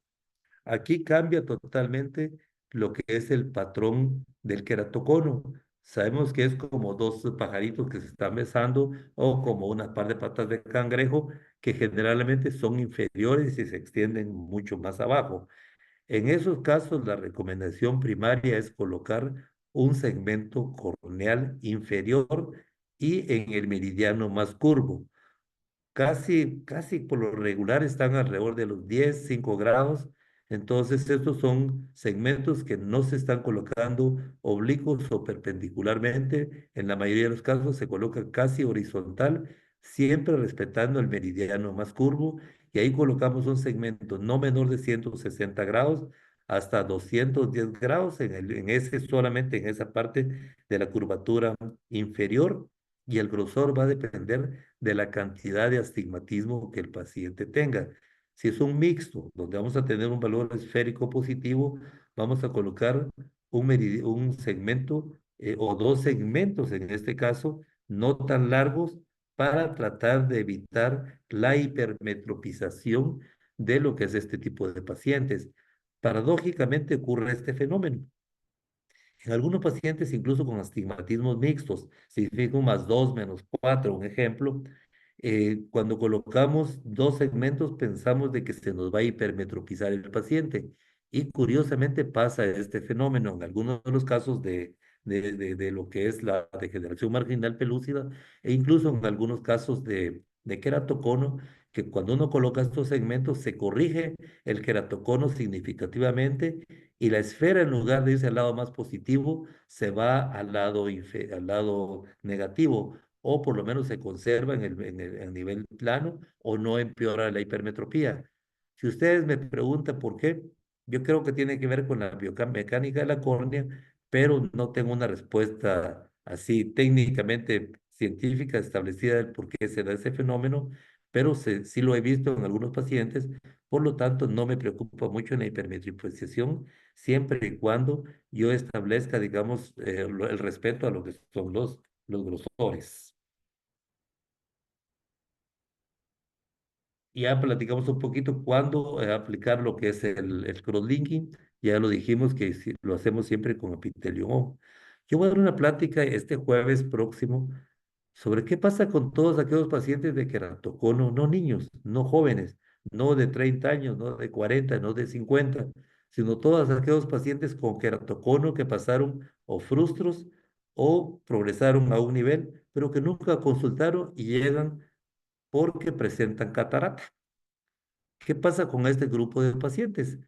Aquí cambia totalmente lo que es el patrón del queratocono. Sabemos que es como dos pajaritos que se están besando o como una par de patas de cangrejo que generalmente son inferiores y se extienden mucho más abajo. En esos casos, la recomendación primaria es colocar un segmento corneal inferior y en el meridiano más curvo. Casi por lo regular están alrededor de los 5 grados. Entonces, estos son segmentos que no se están colocando oblicuos o perpendicularmente. En la mayoría de los casos se coloca casi horizontal, siempre respetando el meridiano más curvo y ahí colocamos un segmento no menor de 160 grados hasta 210 grados en ese, solamente en esa parte de la curvatura inferior, y el grosor va a depender de la cantidad de astigmatismo que el paciente tenga. Si es un mixto, donde vamos a tener un valor esférico positivo, vamos a colocar un segmento o dos segmentos en este caso, no tan largos, para tratar de evitar la hipermetropización de lo que es este tipo de pacientes. Paradójicamente ocurre este fenómeno. En algunos pacientes, incluso con astigmatismos mixtos, significa un +2, -4, un ejemplo, cuando colocamos dos segmentos pensamos de que se nos va a hipermetropizar el paciente. Y curiosamente pasa este fenómeno en algunos de los casos de lo que es la degeneración marginal pelúcida, e incluso en algunos casos de queratocono, que cuando uno coloca estos segmentos se corrige el queratocono significativamente, y la esfera, en lugar de irse al lado más positivo, se va al lado negativo, o por lo menos se conserva en nivel plano, o no empeora la hipermetropía. Si ustedes me preguntan por qué, yo creo que tiene que ver con la biomecánica de la córnea, pero no tengo una respuesta así técnicamente científica establecida del por qué se da ese fenómeno, pero sí lo he visto en algunos pacientes. Por lo tanto, no me preocupa mucho en la hipermetrificación, siempre y cuando yo establezca, digamos, el respeto a lo que son los grosores. Ya platicamos un poquito cuándo aplicar lo que es el crosslinking. Ya lo dijimos que lo hacemos siempre con epitelio O. Yo voy a dar una plática este jueves próximo sobre qué pasa con todos aquellos pacientes de queratocono, no niños, no jóvenes, no de 30 años, no de 40, no de 50, sino todos aquellos pacientes con queratocono que pasaron o frustros o progresaron a un nivel, pero que nunca consultaron y llegan porque presentan catarata. ¿Qué pasa con este grupo de pacientes?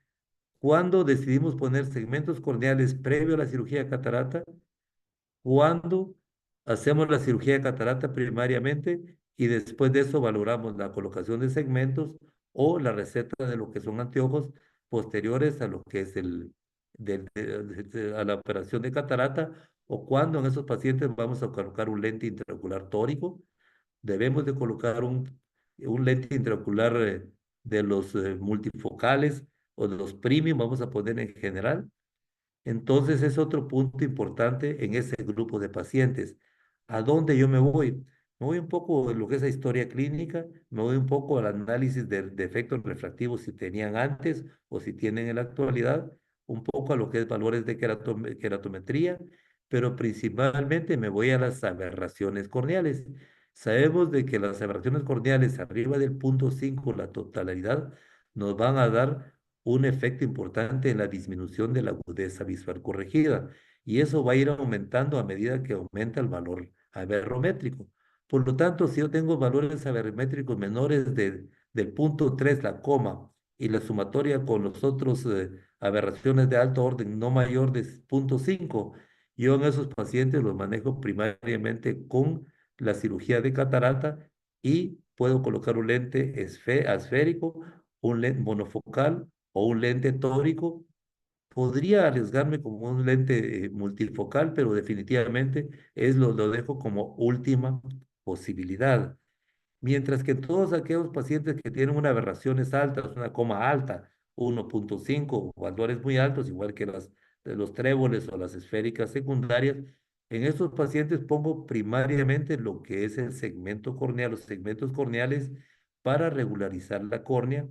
Cuando decidimos poner segmentos corneales previo a la cirugía de catarata, cuando hacemos la cirugía de catarata primariamente y después de eso valoramos la colocación de segmentos o la receta de lo que son anteojos posteriores a lo que es a la operación de catarata, o cuando en esos pacientes vamos a colocar un lente intraocular tórico. Debemos de colocar un lente intraocular de los multifocales o de los premium, vamos a poner en general. Entonces es otro punto importante en ese grupo de pacientes. ¿A dónde yo me voy? Me voy un poco en lo que es la historia clínica, me voy un poco al análisis de efectos refractivos si tenían antes o si tienen en la actualidad, un poco a lo que es valores de queratometría, pero principalmente me voy a las aberraciones corneales. Sabemos de que las aberraciones corneales arriba del punto 5, la totalidad, nos van a dar un efecto importante en la disminución de la agudeza visual corregida, y eso va a ir aumentando a medida que aumenta el valor aberrométrico. Por lo tanto, si yo tengo valores aberrométricos menores del punto 3, la coma, y la sumatoria con los otros aberraciones de alto orden no mayor de punto 5, yo en esos pacientes los manejo primariamente con la cirugía de catarata, y puedo colocar un lente asférico, un lente monofocal o un lente tórico. Podría arriesgarme como un lente multifocal, pero definitivamente lo dejo como última posibilidad. Mientras que todos aquellos pacientes que tienen unas aberraciones altas, una coma alta, 1.5, valores muy altos, igual que de los tréboles o las esféricas secundarias, en estos pacientes pongo primariamente lo que es el segmento corneal, los segmentos corneales, para regularizar la córnea,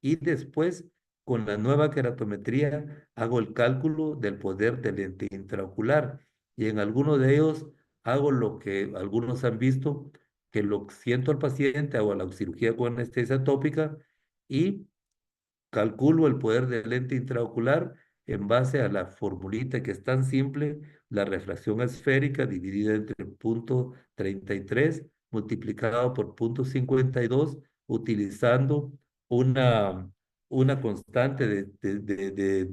y después con la nueva queratometría hago el cálculo del poder del lente intraocular, y en algunos de ellos hago lo que algunos han visto, que lo siento al paciente, hago la cirugía con anestesia tópica y calculo el poder del lente intraocular en base a la formulita que es tan simple: la refracción esférica dividida entre punto 33 multiplicado por punto 52, utilizando una, una constante de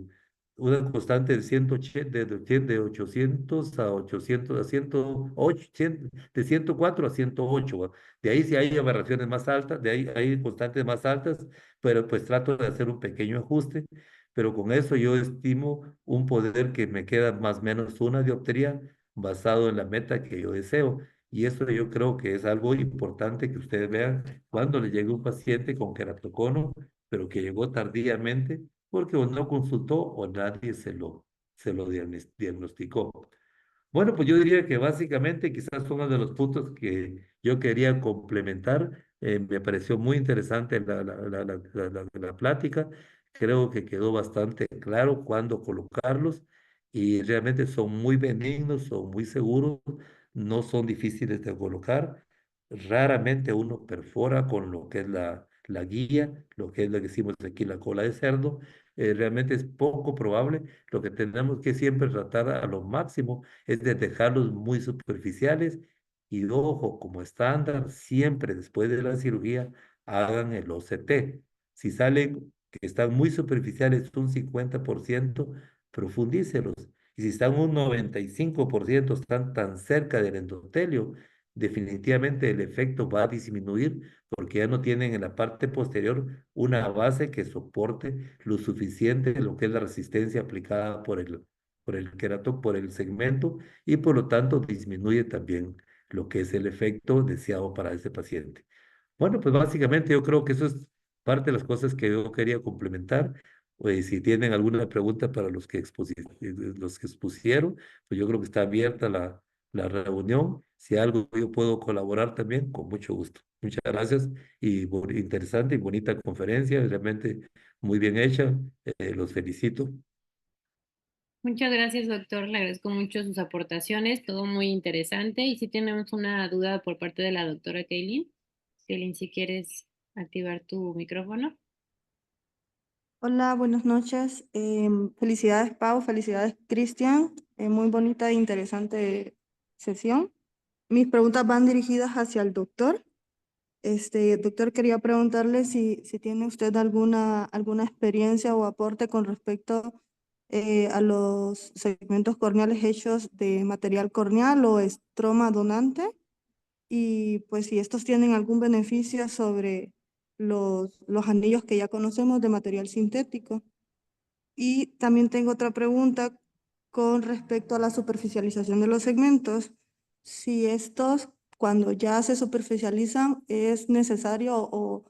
una constante de 180, de 800 a 800, a 108, de 104 a 108. ¿Va? De ahí sí hay aberraciones más altas, de ahí hay constantes más altas, pero pues trato de hacer un pequeño ajuste, pero con eso yo estimo un poder que me queda más o menos una dioptría basado en la meta que yo deseo. Y eso yo creo que es algo importante que ustedes vean cuando le llegue un paciente con queratocono, pero que llegó tardíamente porque o no consultó o nadie se lo diagnosticó. Bueno, pues yo diría que básicamente quizás fue uno de los puntos que yo quería complementar. Me pareció muy interesante la plática. Creo que quedó bastante claro cuándo colocarlos y realmente son muy benignos, son muy seguros, no son difíciles de colocar. Raramente uno perfora con lo que es la guía, lo que es lo que decimos aquí la cola de cerdo. Realmente es poco probable. Lo que tenemos que siempre tratar a lo máximo es de dejarlos muy superficiales y ojo, como estándar, siempre después de la cirugía hagan el OCT. Si salen que están muy superficiales, un 50%, profundícelos. Y si están un 95%, están tan cerca del endotelio, definitivamente el efecto va a disminuir porque ya no tienen en la parte posterior una base que soporte lo suficiente lo que es la resistencia aplicada por el segmento y por lo tanto disminuye también lo que es el efecto deseado para ese paciente. Bueno, pues básicamente yo creo que eso es parte de las cosas que yo quería complementar. Pues, si tienen alguna pregunta para los que expusieron, pues yo creo que está abierta la reunión. Si algo yo puedo colaborar también, con mucho gusto. Muchas gracias y interesante y bonita conferencia, realmente muy bien hecha. Los felicito. Muchas gracias, doctor. Le agradezco mucho sus aportaciones, todo muy interesante. Y si tenemos una duda por parte de la doctora Kaylin. Kaylin, si quieres activar tu micrófono. Hola, buenas noches. Felicidades, Pau, felicidades, Cristian. Muy bonita e interesante sesión. Mis preguntas van dirigidas hacia el doctor. Doctor, quería preguntarle si tiene usted alguna experiencia o aporte con respecto a los segmentos corneales hechos de material corneal o estroma donante y pues si estos tienen algún beneficio sobre los anillos que ya conocemos de material sintético. Y también tengo otra pregunta con respecto a la superficialización de los segmentos. Si estos, cuando ya se superficializan, es necesario o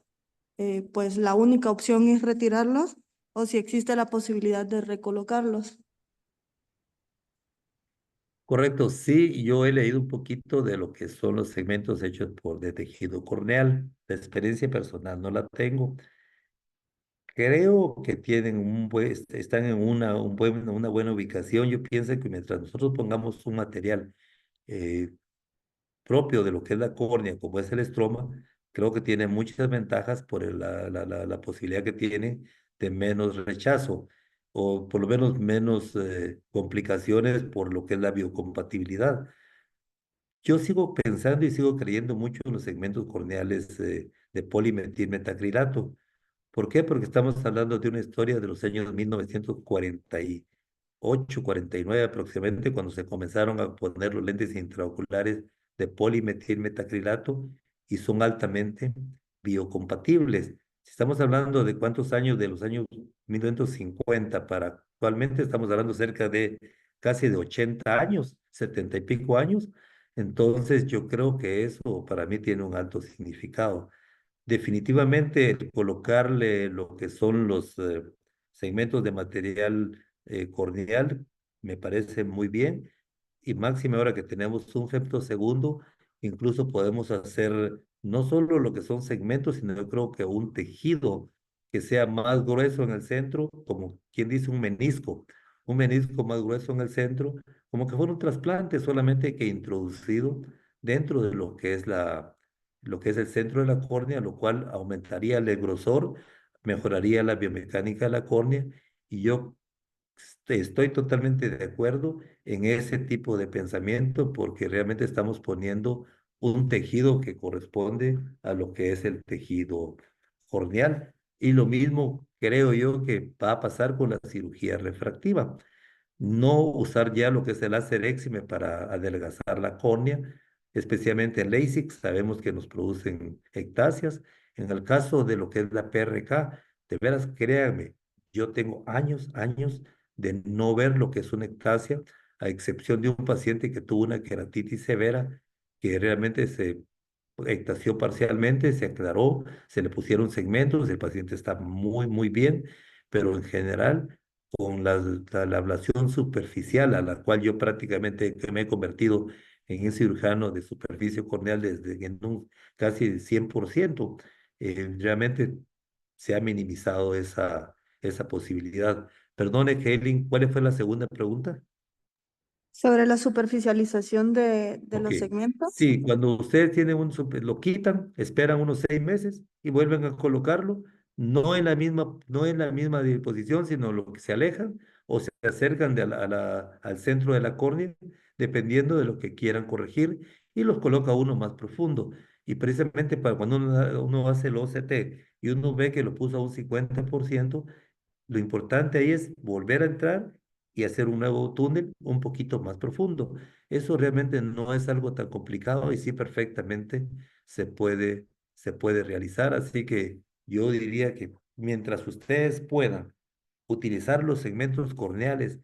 pues la única opción es retirarlos o si existe la posibilidad de recolocarlos. Correcto, sí, yo he leído un poquito de lo que son los segmentos hechos de tejido corneal. La experiencia personal no la tengo. Creo que tienen están en una buena ubicación. Yo pienso que mientras nosotros pongamos un material eh, propio de lo que es la córnea, como es el estroma, creo que tiene muchas ventajas por la posibilidad que tiene de menos rechazo o por lo menos menos complicaciones por lo que es la biocompatibilidad. Yo sigo pensando y sigo creyendo mucho en los segmentos corneales de polimetilmetacrilato. ¿Por qué? Porque estamos hablando de una historia de los años 1948, 49 aproximadamente, cuando se comenzaron a poner los lentes intraoculares de polimetilmetacrilato y son altamente biocompatibles. Si estamos hablando de cuántos años, de los años 1950 para actualmente, estamos hablando cerca de casi de 80 años, 70 y pico años. Entonces yo creo que eso para mí tiene un alto significado. Definitivamente el colocarle lo que son los segmentos de material corneal me parece muy bien y máxima ahora que tenemos un femtosegundo, incluso podemos hacer no solo lo que son segmentos, sino yo creo que un tejido que sea más grueso en el centro, como quien dice un menisco más grueso en el centro, como que fuera un trasplante solamente que introducido dentro de lo que es el centro de la córnea, lo cual aumentaría el grosor, mejoraría la biomecánica de la córnea y yo estoy totalmente de acuerdo en ese tipo de pensamiento porque realmente estamos poniendo un tejido que corresponde a lo que es el tejido corneal. Y lo mismo creo yo que va a pasar con la cirugía refractiva. No usar ya lo que es el láser exime para adelgazar la córnea, especialmente en LASIK, sabemos que nos producen ectasias. En el caso de lo que es la PRK, de veras, créanme, yo tengo años de no ver lo que es una ectasia, a excepción de un paciente que tuvo una queratitis severa, que realmente se ectasió parcialmente, se aclaró, se le pusieron segmentos, el paciente está muy bien, pero en general con la ablación superficial, a la cual yo prácticamente que me he convertido en un cirujano de superficie corneal desde en un casi 100%, realmente se ha minimizado esa posibilidad. Perdone, Helen, ¿cuál fue la segunda pregunta? Sobre la superficialización de Ok. los segmentos. Sí, cuando ustedes tienen lo quitan, esperan unos 6 meses y vuelven a colocarlo, no en la misma disposición, sino lo que se alejan o se acercan al centro de la córnea, dependiendo de lo que quieran corregir, y los coloca uno más profundo. Y precisamente para cuando uno hace el OCT y uno ve que lo puso a un 50%, lo importante ahí es volver a entrar y hacer un nuevo túnel un poquito más profundo. Eso realmente no es algo tan complicado y sí perfectamente se puede realizar. Así que yo diría que mientras ustedes puedan utilizar los segmentos corneales,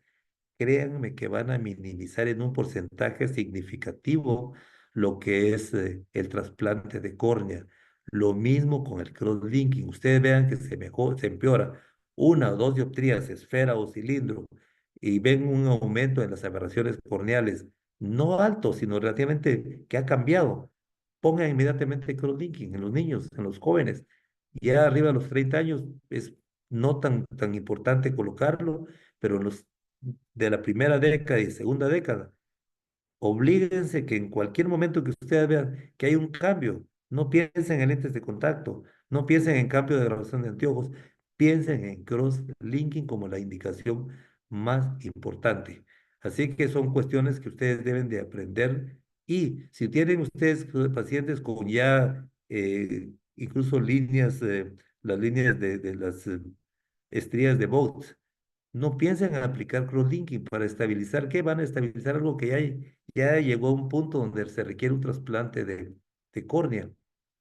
créanme que van a minimizar en un porcentaje significativo lo que es el trasplante de córnea. Lo mismo con el cross-linking. Ustedes vean que se empeora una o dos dioptrías, esfera o cilindro, y ven un aumento en las aberraciones corneales, no alto, sino relativamente que ha cambiado. Pongan inmediatamente cross-linking en los niños, en los jóvenes. Ya arriba de los 30 años es no tan importante colocarlo, pero en los de la primera década y segunda década, oblíguense que en cualquier momento que ustedes vean que hay un cambio, no piensen en lentes de contacto, no piensen en cambio de graduación de anteojos, piensen en cross-linking como la indicación más importante. Así que son cuestiones que ustedes deben de aprender, y si tienen ustedes pacientes con ya incluso las líneas de las estrías de Bose, no piensen en aplicar crosslinking para estabilizar. ¿Qué? Van a estabilizar algo que ya llegó a un punto donde se requiere un trasplante de córnea.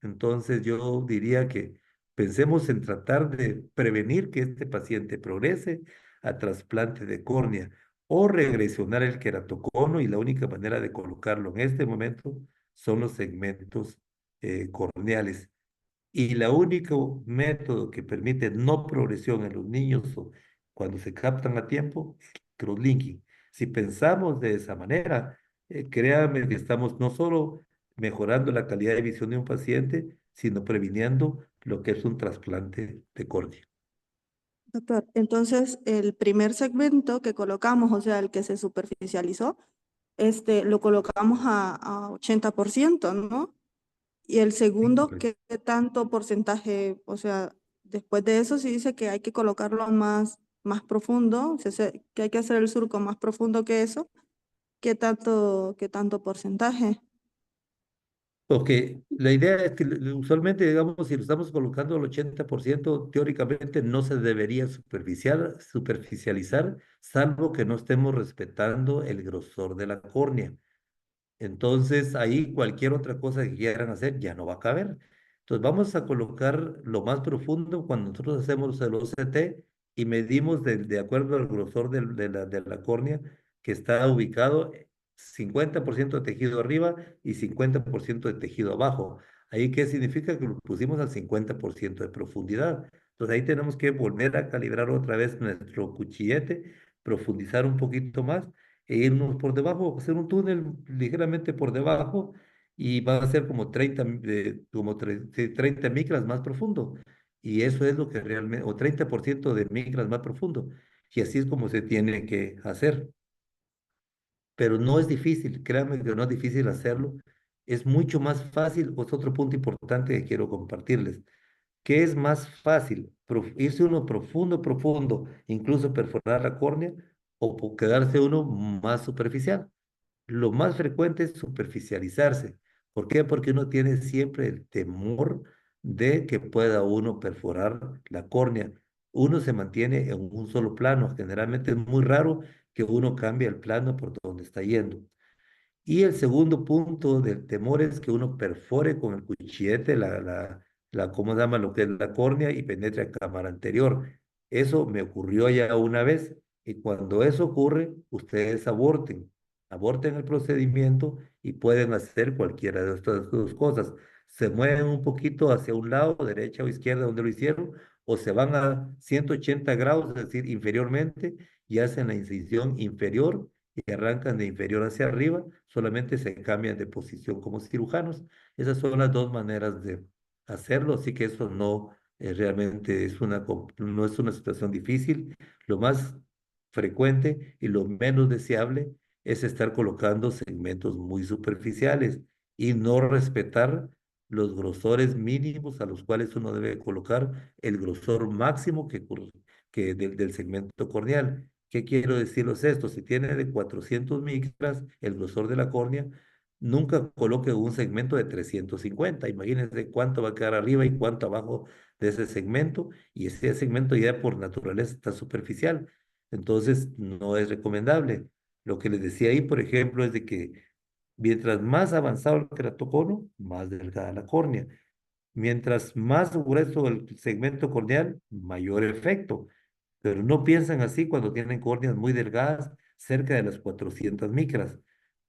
Entonces yo diría que pensemos en tratar de prevenir que este paciente progrese a trasplante de córnea o regresionar el queratocono, y la única manera de colocarlo en este momento son los segmentos corneales. Y el único método que permite no progresión en los niños cuando se captan a tiempo, crosslinking. Si pensamos de esa manera, créanme que estamos no solo mejorando la calidad de visión de un paciente, sino previniendo lo que es un trasplante de córnea. Doctor, entonces el primer segmento que colocamos, o sea, el que se superficializó, lo colocamos a 80%, ¿no? Y el segundo, Correcto. ¿qué tanto porcentaje? O sea, después de eso sí dice que hay que colocarlo más profundo, o sea, que hay que hacer el surco más profundo que eso. Qué tanto porcentaje? Porque la idea es que usualmente, digamos, si lo estamos colocando al 80%, teóricamente no se debería superficializar, salvo que no estemos respetando el grosor de la córnea. Entonces ahí cualquier otra cosa que quieran hacer ya no va a caber. Entonces vamos a colocar lo más profundo cuando nosotros hacemos el OCT y medimos de acuerdo al grosor de la córnea, que está ubicado 50% de tejido arriba y 50% de tejido abajo. Ahí, ¿qué significa? Que lo pusimos al 50% de profundidad. Entonces ahí tenemos que volver a calibrar otra vez nuestro cuchillete, profundizar un poquito más e irnos por debajo, hacer un túnel ligeramente por debajo, y va a ser como 30 micras más profundo. Y eso es lo que realmente, o 30% de micras más profundo. Y así es como se tiene que hacer. Pero no es difícil, créanme que no es difícil hacerlo. Es mucho más fácil, pues otro punto importante que quiero compartirles. ¿Qué es más fácil? ¿Irse uno profundo, incluso perforar la córnea, o quedarse uno más superficial? Lo más frecuente es superficializarse. ¿Por qué? Porque uno tiene siempre el temor de que pueda uno perforar la córnea. uno se mantiene en un solo plano. Generalmente es muy raro que uno cambie el plano por donde está yendo. Y el segundo punto del temor es que uno perfore con el cuchillete ¿cómo se llama? Lo que es la córnea y penetre a cámara anterior. Eso me ocurrió ya una vez y cuando eso ocurre, ustedes aborten el procedimiento y pueden hacer cualquiera de estas dos cosas. Se mueven un poquito hacia un lado, derecha o izquierda, donde lo hicieron, o se van a 180 grados, es decir, inferiormente, y hacen la incisión inferior y arrancan de inferior hacia arriba, solamente se cambian de posición como cirujanos. Esas son las dos maneras de hacerlo, así que eso no realmente no es una situación difícil. Lo más frecuente y lo menos deseable es estar colocando segmentos muy superficiales y no respetar los grosores mínimos a los cuales uno debe colocar el grosor máximo del segmento corneal. ¿Qué quiero decirles esto? Si tiene de 400 micras el grosor de la córnea, nunca coloque un segmento de 350. Imagínense cuánto va a quedar arriba y cuánto abajo de ese segmento, y ese segmento ya por naturaleza está superficial. Entonces, no es recomendable. Lo que les decía ahí, por ejemplo, es de que mientras más avanzado el keratocono, más delgada la córnea. Mientras más grueso el segmento corneal, mayor efecto. Pero no piensan así cuando tienen córneas muy delgadas, cerca de las 400 micras.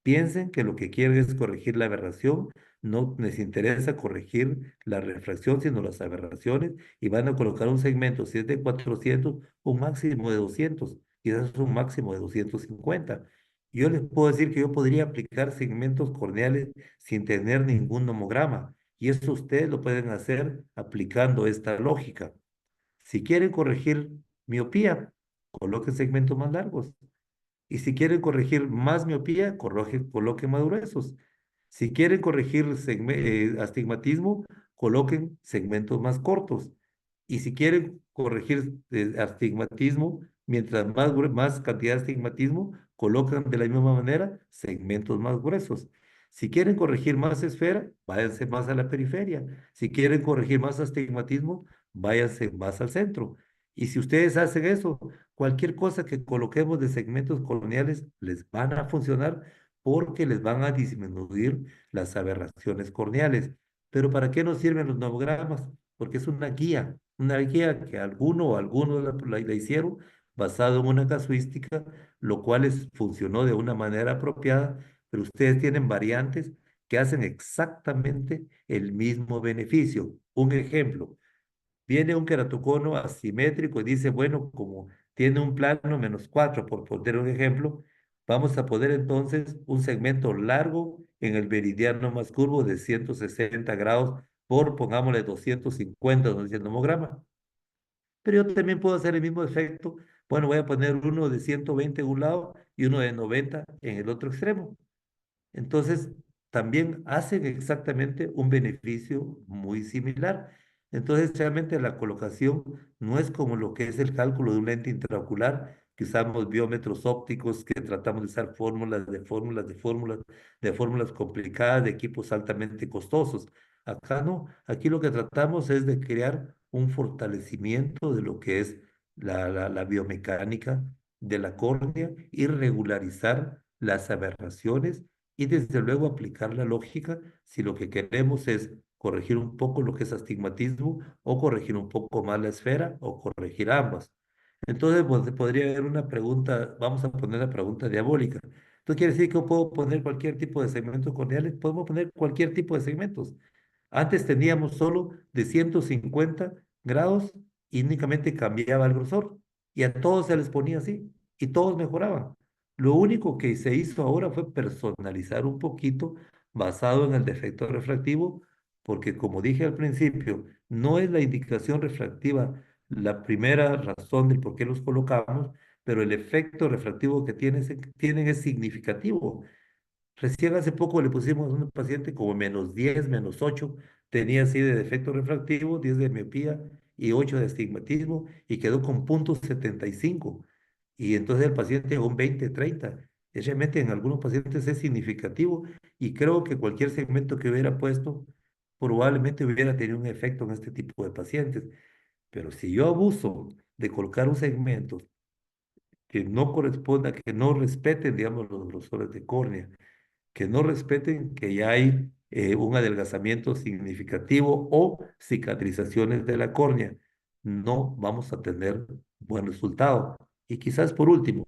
Piensen que lo que quieren es corregir la aberración, no les interesa corregir la refracción, sino las aberraciones, y van a colocar un segmento, si es de 400, un máximo de 200, quizás un máximo de 250. Yo les puedo decir que yo podría aplicar segmentos corneales sin tener ningún nomograma, y eso ustedes lo pueden hacer aplicando esta lógica. Si quieren corregir miopía, coloquen segmentos más largos. Y si quieren corregir más miopía, coloquen más gruesos. Si quieren corregir astigmatismo, coloquen segmentos más cortos. Y si quieren corregir astigmatismo, mientras más cantidad de astigmatismo, colocan de la misma manera segmentos más gruesos. Si quieren corregir más esfera, váyanse más a la periferia. Si quieren corregir más astigmatismo, váyanse más al centro. Y si ustedes hacen eso, cualquier cosa que coloquemos de segmentos coloniales les van a funcionar porque les van a disminuir las aberraciones corneales. Pero ¿para qué nos sirven los nomogramas? Porque es una guía que alguno o algunos la hicieron basado en una casuística, lo cual funcionó de una manera apropiada, pero ustedes tienen variantes que hacen exactamente el mismo beneficio. Un ejemplo. Viene un queratocono asimétrico y dice, bueno, como tiene un plano -4, por poner un ejemplo, vamos a poner entonces un segmento largo en el meridiano más curvo de 160 grados por, pongámosle, 250, donde dice el nomograma. Pero yo también puedo hacer el mismo efecto. Bueno, voy a poner uno de 120 en un lado y uno de 90 en el otro extremo. Entonces, también hacen exactamente un beneficio muy similar. Entonces, realmente la colocación no es como lo que es el cálculo de un lente intraocular, que usamos biómetros ópticos, que tratamos de usar fórmulas complicadas, de equipos altamente costosos. Acá no, aquí lo que tratamos es de crear un fortalecimiento de lo que es la biomecánica de la córnea y regularizar las aberraciones y desde luego aplicar la lógica si lo que queremos es corregir un poco lo que es astigmatismo o corregir un poco más la esfera o corregir ambas. Entonces pues, podría haber una pregunta, vamos a poner la pregunta diabólica. ¿Esto quiere decir que yo puedo poner cualquier tipo de segmentos corneales? Podemos poner cualquier tipo de segmentos. Antes teníamos solo de 150 grados y únicamente cambiaba el grosor. Y a todos se les ponía así y todos mejoraban. Lo único que se hizo ahora fue personalizar un poquito basado en el defecto refractivo, porque como dije al principio, no es la indicación refractiva la primera razón del por qué los colocamos, pero el efecto refractivo que tienen es significativo. Recién hace poco le pusimos a un paciente como -10, -8, tenía así de defecto refractivo, 10 de miopía y 8 de astigmatismo y quedó con .75. Y entonces el paciente con 20, 30. Es realmente en algunos pacientes es significativo y creo que cualquier segmento que hubiera puesto probablemente hubiera tenido un efecto en este tipo de pacientes. Pero si yo abuso de colocar un segmento que no corresponda, que no respeten, digamos, los grosores de córnea, que no respeten que ya hay un adelgazamiento significativo o cicatrizaciones de la córnea, no vamos a tener buen resultado. Y quizás por último,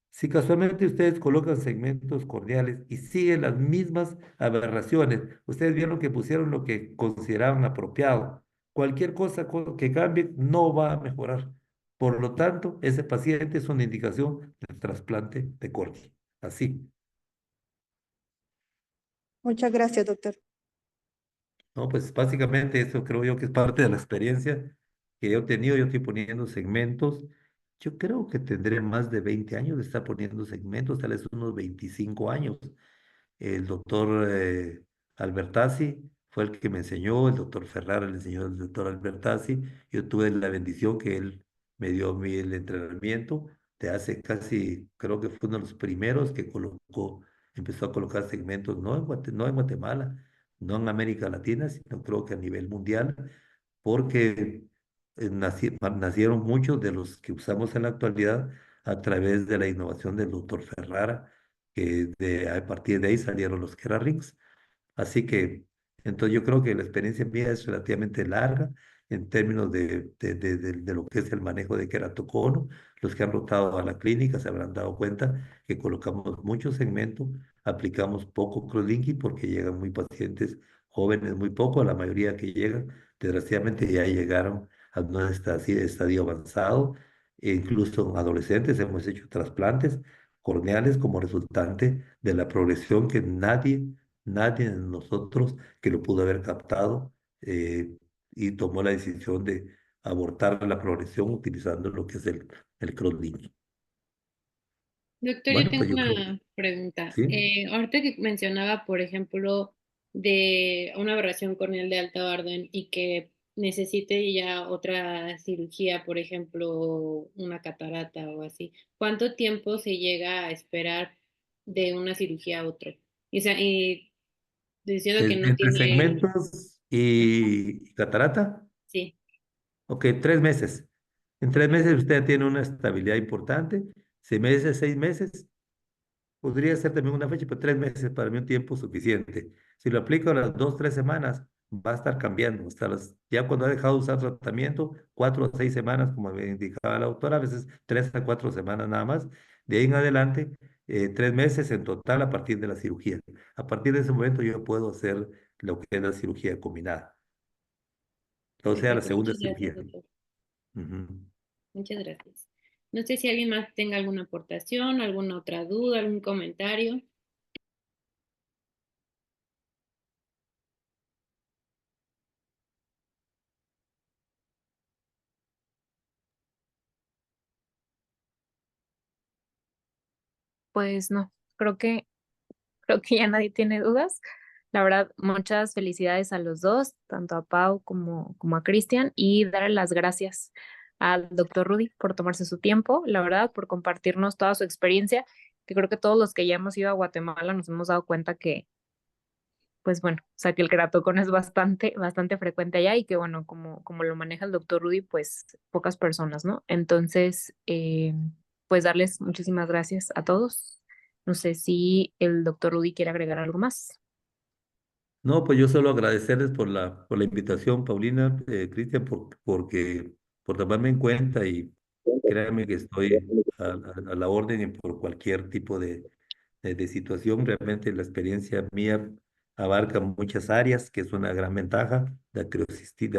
si casualmente ustedes colocan segmentos corneales y siguen las mismas aberraciones, ustedes vieron que pusieron lo que consideraban apropiado. Cualquier cosa que cambie no va a mejorar. Por lo tanto, ese paciente es una indicación de trasplante de córnea. Así. Muchas gracias, doctor. No, pues básicamente eso creo yo que es parte de la experiencia que yo he tenido. Yo estoy poniendo segmentos. Yo creo que tendré más de 20 años de estar poniendo segmentos, tal vez unos 25 años. El doctor Albertazzi fue el que me enseñó, el doctor Ferrara le enseñó al doctor Albertazzi. Yo tuve la bendición que él me dio a mí el entrenamiento de hace casi, creo que fue uno de los primeros que empezó a colocar segmentos, no en Guatemala, no en América Latina, sino creo que a nivel mundial, porque nacieron muchos de los que usamos en la actualidad a través de la innovación del doctor Ferrara, que a partir de ahí salieron los Kerrarings. Así que, entonces yo creo que la experiencia mía es relativamente larga en términos de lo que es el manejo de queratocono. Los que han rotado a la clínica se habrán dado cuenta que colocamos mucho segmento, aplicamos poco crosslinking porque llegan muy pacientes jóvenes, muy poco, la mayoría que llegan, desgraciadamente ya llegaron a un estadio avanzado, e incluso en adolescentes hemos hecho trasplantes corneales como resultante de la progresión que nadie de nosotros que lo pudo haber captado y tomó la decisión de abortar la progresión utilizando lo que es el crosslinking. Doctor, yo Bueno, tengo pues yo creo, una pregunta. sí, Ahorita que mencionaba, por ejemplo, de una aberración corneal de alta orden y que necesite ya otra cirugía, por ejemplo, una catarata o así, ¿cuánto tiempo se llega a esperar de una cirugía a otra? Y, o sea, y diciendo que no entre tiene... segmentos Ajá, y catarata, sí, ok, 3 meses. En 3 meses usted tiene una estabilidad importante. 6 meses, 6 meses. Podría ser también una fecha, pero 3 meses para mí un tiempo suficiente. Si lo aplico a las 2, 3 semanas, va a estar cambiando. Ya cuando ha dejado de usar tratamiento, 4 o 6 semanas, como me indicaba la doctora, a veces 3 a 4 semanas nada más. De ahí en adelante, 3 meses en total a partir de la cirugía. A partir de ese momento yo puedo hacer lo que es la cirugía combinada, o sea, la perfecto. segunda Muchas gracias, cirugía. doctor. Ujú. Muchas gracias. No sé si alguien más tenga alguna aportación, alguna otra duda, algún comentario. Pues no, creo que ya nadie tiene dudas. La verdad, muchas felicidades a los dos, tanto a Pau como a Cristian, y darle las gracias al doctor Rudy por tomarse su tiempo, la verdad, por compartirnos toda su experiencia, que creo que todos los que ya hemos ido a Guatemala nos hemos dado cuenta que, pues bueno, o sea, que el queratocono es bastante frecuente allá y que bueno, como lo maneja el doctor Rudy, pues pocas personas, ¿no? Entonces, pues darles muchísimas gracias a todos. No sé si el doctor Rudy quiere agregar algo más. No, pues yo solo agradecerles por la invitación, Paulina, Cristian, por tomarme en cuenta y créanme que estoy a la orden y por cualquier tipo de situación. Realmente la experiencia mía abarca muchas áreas, que es una gran ventaja de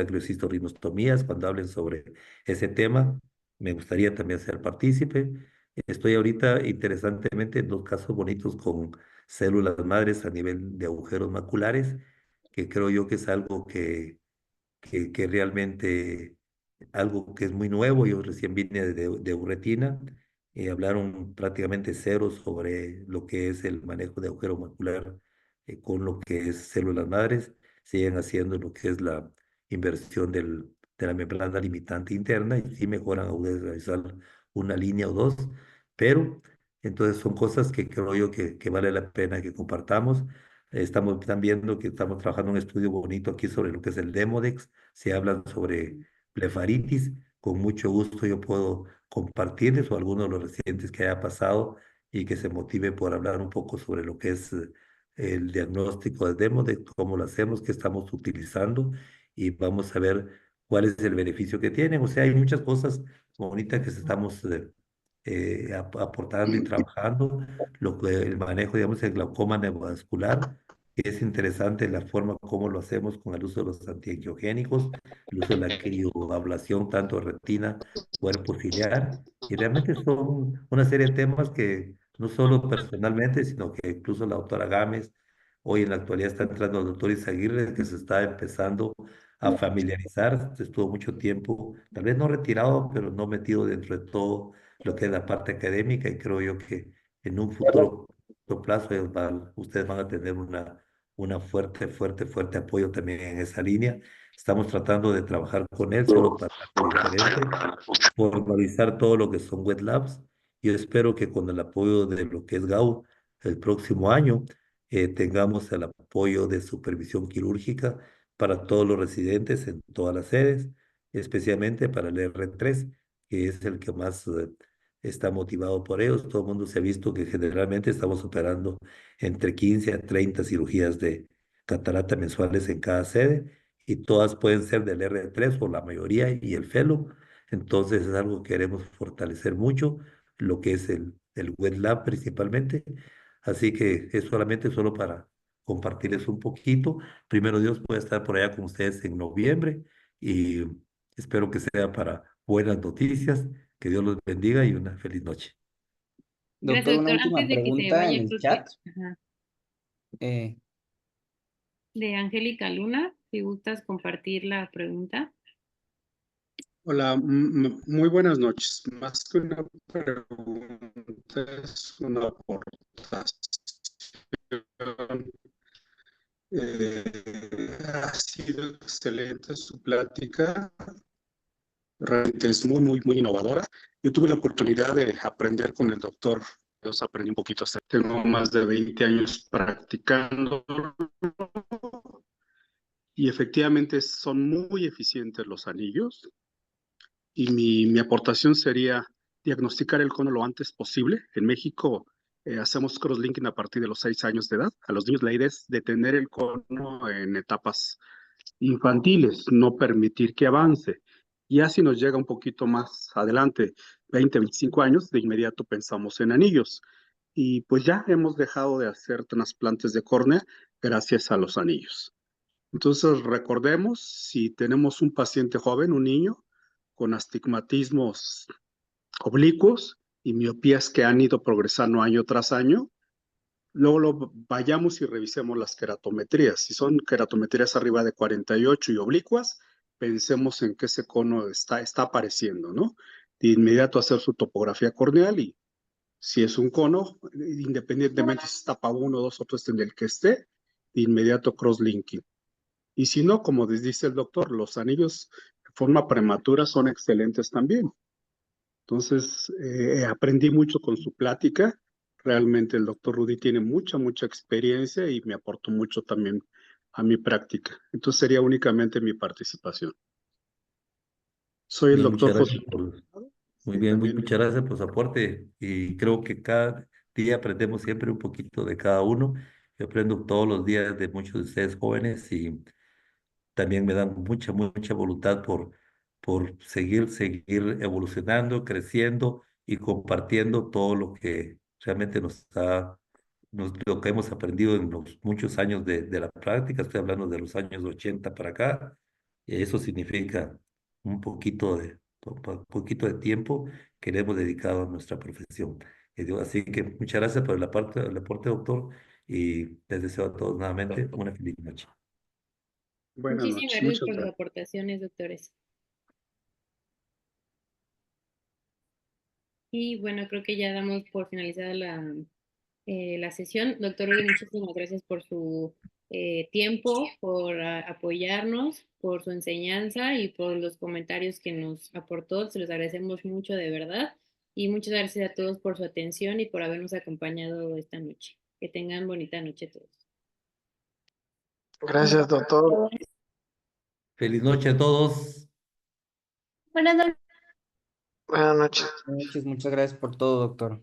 acrocistorrinostomías. Cuando hablen sobre ese tema, me gustaría también ser partícipe. Estoy ahorita interesantemente en 2 casos bonitos con células madres a nivel de agujeros maculares, que creo yo que es algo que realmente, algo que es muy nuevo. Yo recién vine de Uretina y hablaron prácticamente cero sobre lo que es el manejo de agujero macular con lo que es células madres. Siguen haciendo lo que es la inversión de la membrana limitante interna y sí mejoran a realizar una línea o dos, pero entonces son cosas que creo yo que vale la pena que compartamos. Estamos están viendo que estamos trabajando un estudio bonito aquí sobre lo que es el Demodex. Se hablan sobre blefaritis. con mucho gusto yo puedo compartirles o algunos de los recientes que haya pasado y que se motive por hablar un poco sobre lo que es el diagnóstico de demo, de cómo lo hacemos, qué estamos utilizando y vamos a ver cuál es el beneficio que tienen. O sea, hay muchas cosas bonitas que estamos aportando y trabajando, lo que el manejo, digamos, del glaucoma neovascular, que es interesante la forma como lo hacemos con el uso de los antiangiogénicos, el uso de la crioablación, tanto de retina, cuerpo ciliar, y realmente son una serie de temas que no solo personalmente, sino que incluso la doctora Gámez, hoy en la actualidad está entrando el doctor Izaguirre, que se está empezando a familiarizar, estuvo mucho tiempo, tal vez no retirado, pero no metido dentro de todo lo que es la parte académica, y creo yo que en un futuro corto plazo ustedes van a tener una fuerte apoyo también en esa línea. Estamos tratando de trabajar con él solo para algo diferente, formalizar todo lo que son wet labs. Yo espero que con el apoyo de lo que es GAU el próximo año tengamos el apoyo de supervisión quirúrgica para todos los residentes en todas las sedes, especialmente para el R3, que es el que más está motivado por ellos. Todo el mundo se ha visto que generalmente estamos operando entre 15 a 30 cirugías de catarata mensuales en cada sede y todas pueden ser del R3 o la mayoría y el fellow. Entonces es algo que queremos fortalecer mucho, lo que es el wet lab principalmente. Así que es solamente solo para compartirles un poquito. Primero Dios puede estar por allá con ustedes en noviembre y espero que sea para buenas noticias. Que Dios los bendiga y una feliz noche. Doctor, Gracias, una doctor. última Antes de que se pregunta en vaya, el creo chat. que ajá, Eh, de Angélica Luna, si gustas compartir la pregunta. Hola, muy buenas noches. Más que una pregunta, es una aportación. Ha sido excelente su plática, realmente es muy innovadora. Yo tuve la oportunidad de aprender con el doctor, yo aprendí un poquito, tengo más de 20 años practicando y efectivamente son muy eficientes los anillos. Y mi aportación sería diagnosticar el cono lo antes posible. En México hacemos crosslinking a partir de los 6 años de edad. A los niños la idea es detener el cono en etapas infantiles, no permitir que avance. Ya si nos llega un poquito más adelante, 20, 25 años, de inmediato pensamos en anillos. Y pues ya hemos dejado de hacer trasplantes de córnea gracias a los anillos. Entonces, recordemos, si tenemos un paciente joven, un niño, con astigmatismos oblicuos y miopías que han ido progresando año tras año, luego vayamos y revisemos las queratometrías. Si son queratometrías arriba de 48 y oblicuas, pensemos en que ese cono está apareciendo, ¿no? De inmediato hacer su topografía corneal y si es un cono, independientemente si está para uno, dos o tres en el que esté, de inmediato cross-linking. Y si no, como dice el doctor, los anillos de forma prematura son excelentes también. Entonces, aprendí mucho con su plática. Realmente el doctor Rudy tiene mucha experiencia y me aportó mucho también a mi práctica. Entonces, sería únicamente mi participación. Soy el Bien, doctor muchas José. gracias muy Y bien, también muchas gracias por su aporte y creo que cada día aprendemos siempre un poquito de cada uno. Yo aprendo todos los días de muchos de ustedes jóvenes y también me dan mucha voluntad por seguir evolucionando, creciendo y compartiendo todo lo que realmente lo que hemos aprendido en los muchos años de la práctica. Estoy hablando de los años 80 para acá. Y eso significa un poquito de tiempo que le hemos dedicado a nuestra profesión. Así que muchas gracias por el aporte, doctor, y les deseo a todos nuevamente una feliz noche. buenas Muchísimas noches. gracias Muchas por sus gracias. aportaciones, doctores. Y bueno, creo que ya damos por finalizada la sesión. Doctor Uri, muchísimas gracias por su tiempo, por apoyarnos, por su enseñanza y por los comentarios que nos aportó. Se los agradecemos mucho de verdad. Y muchas gracias a todos por su atención y por habernos acompañado esta noche. Que tengan bonita noche todos. Gracias, doctor. Feliz noche a todos. Buenas noches. Buenas noches. Buenas noches, muchas gracias por todo, doctor.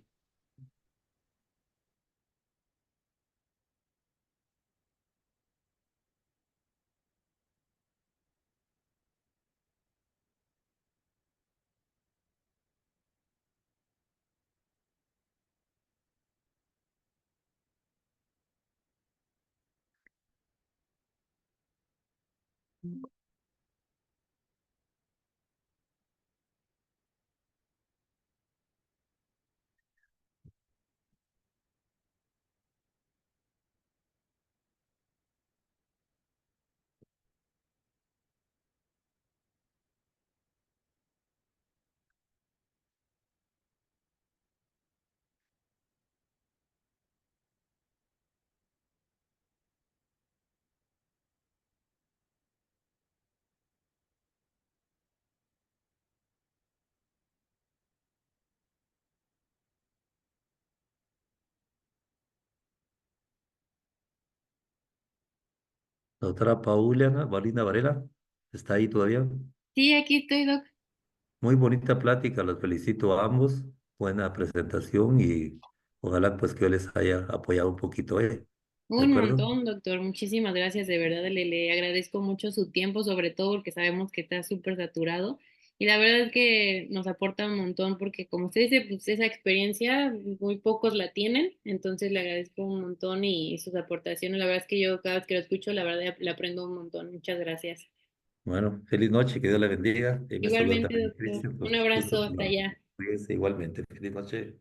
Doctora Paulina Varela, ¿está ahí todavía? Sí, aquí estoy, doc. Muy bonita plática, los felicito a ambos. Buena presentación y ojalá pues que yo les haya apoyado un poquito, ¿eh? ¿De Un acuerdo? montón, doctor. Muchísimas gracias, de verdad. Le agradezco mucho su tiempo, sobre todo porque sabemos que está súper saturado. Y la verdad es que nos aporta un montón porque, como usted dice, pues esa experiencia muy pocos la tienen. Entonces le agradezco un montón y sus aportaciones. La verdad es que yo cada vez que lo escucho, la verdad le aprendo un montón. Muchas gracias. Bueno, feliz noche, que Dios le bendiga. Y me saluda Igualmente, también doctor. Cristian, Un pues gusto abrazo hasta saludarlo. allá. Cuídese igualmente. Feliz noche.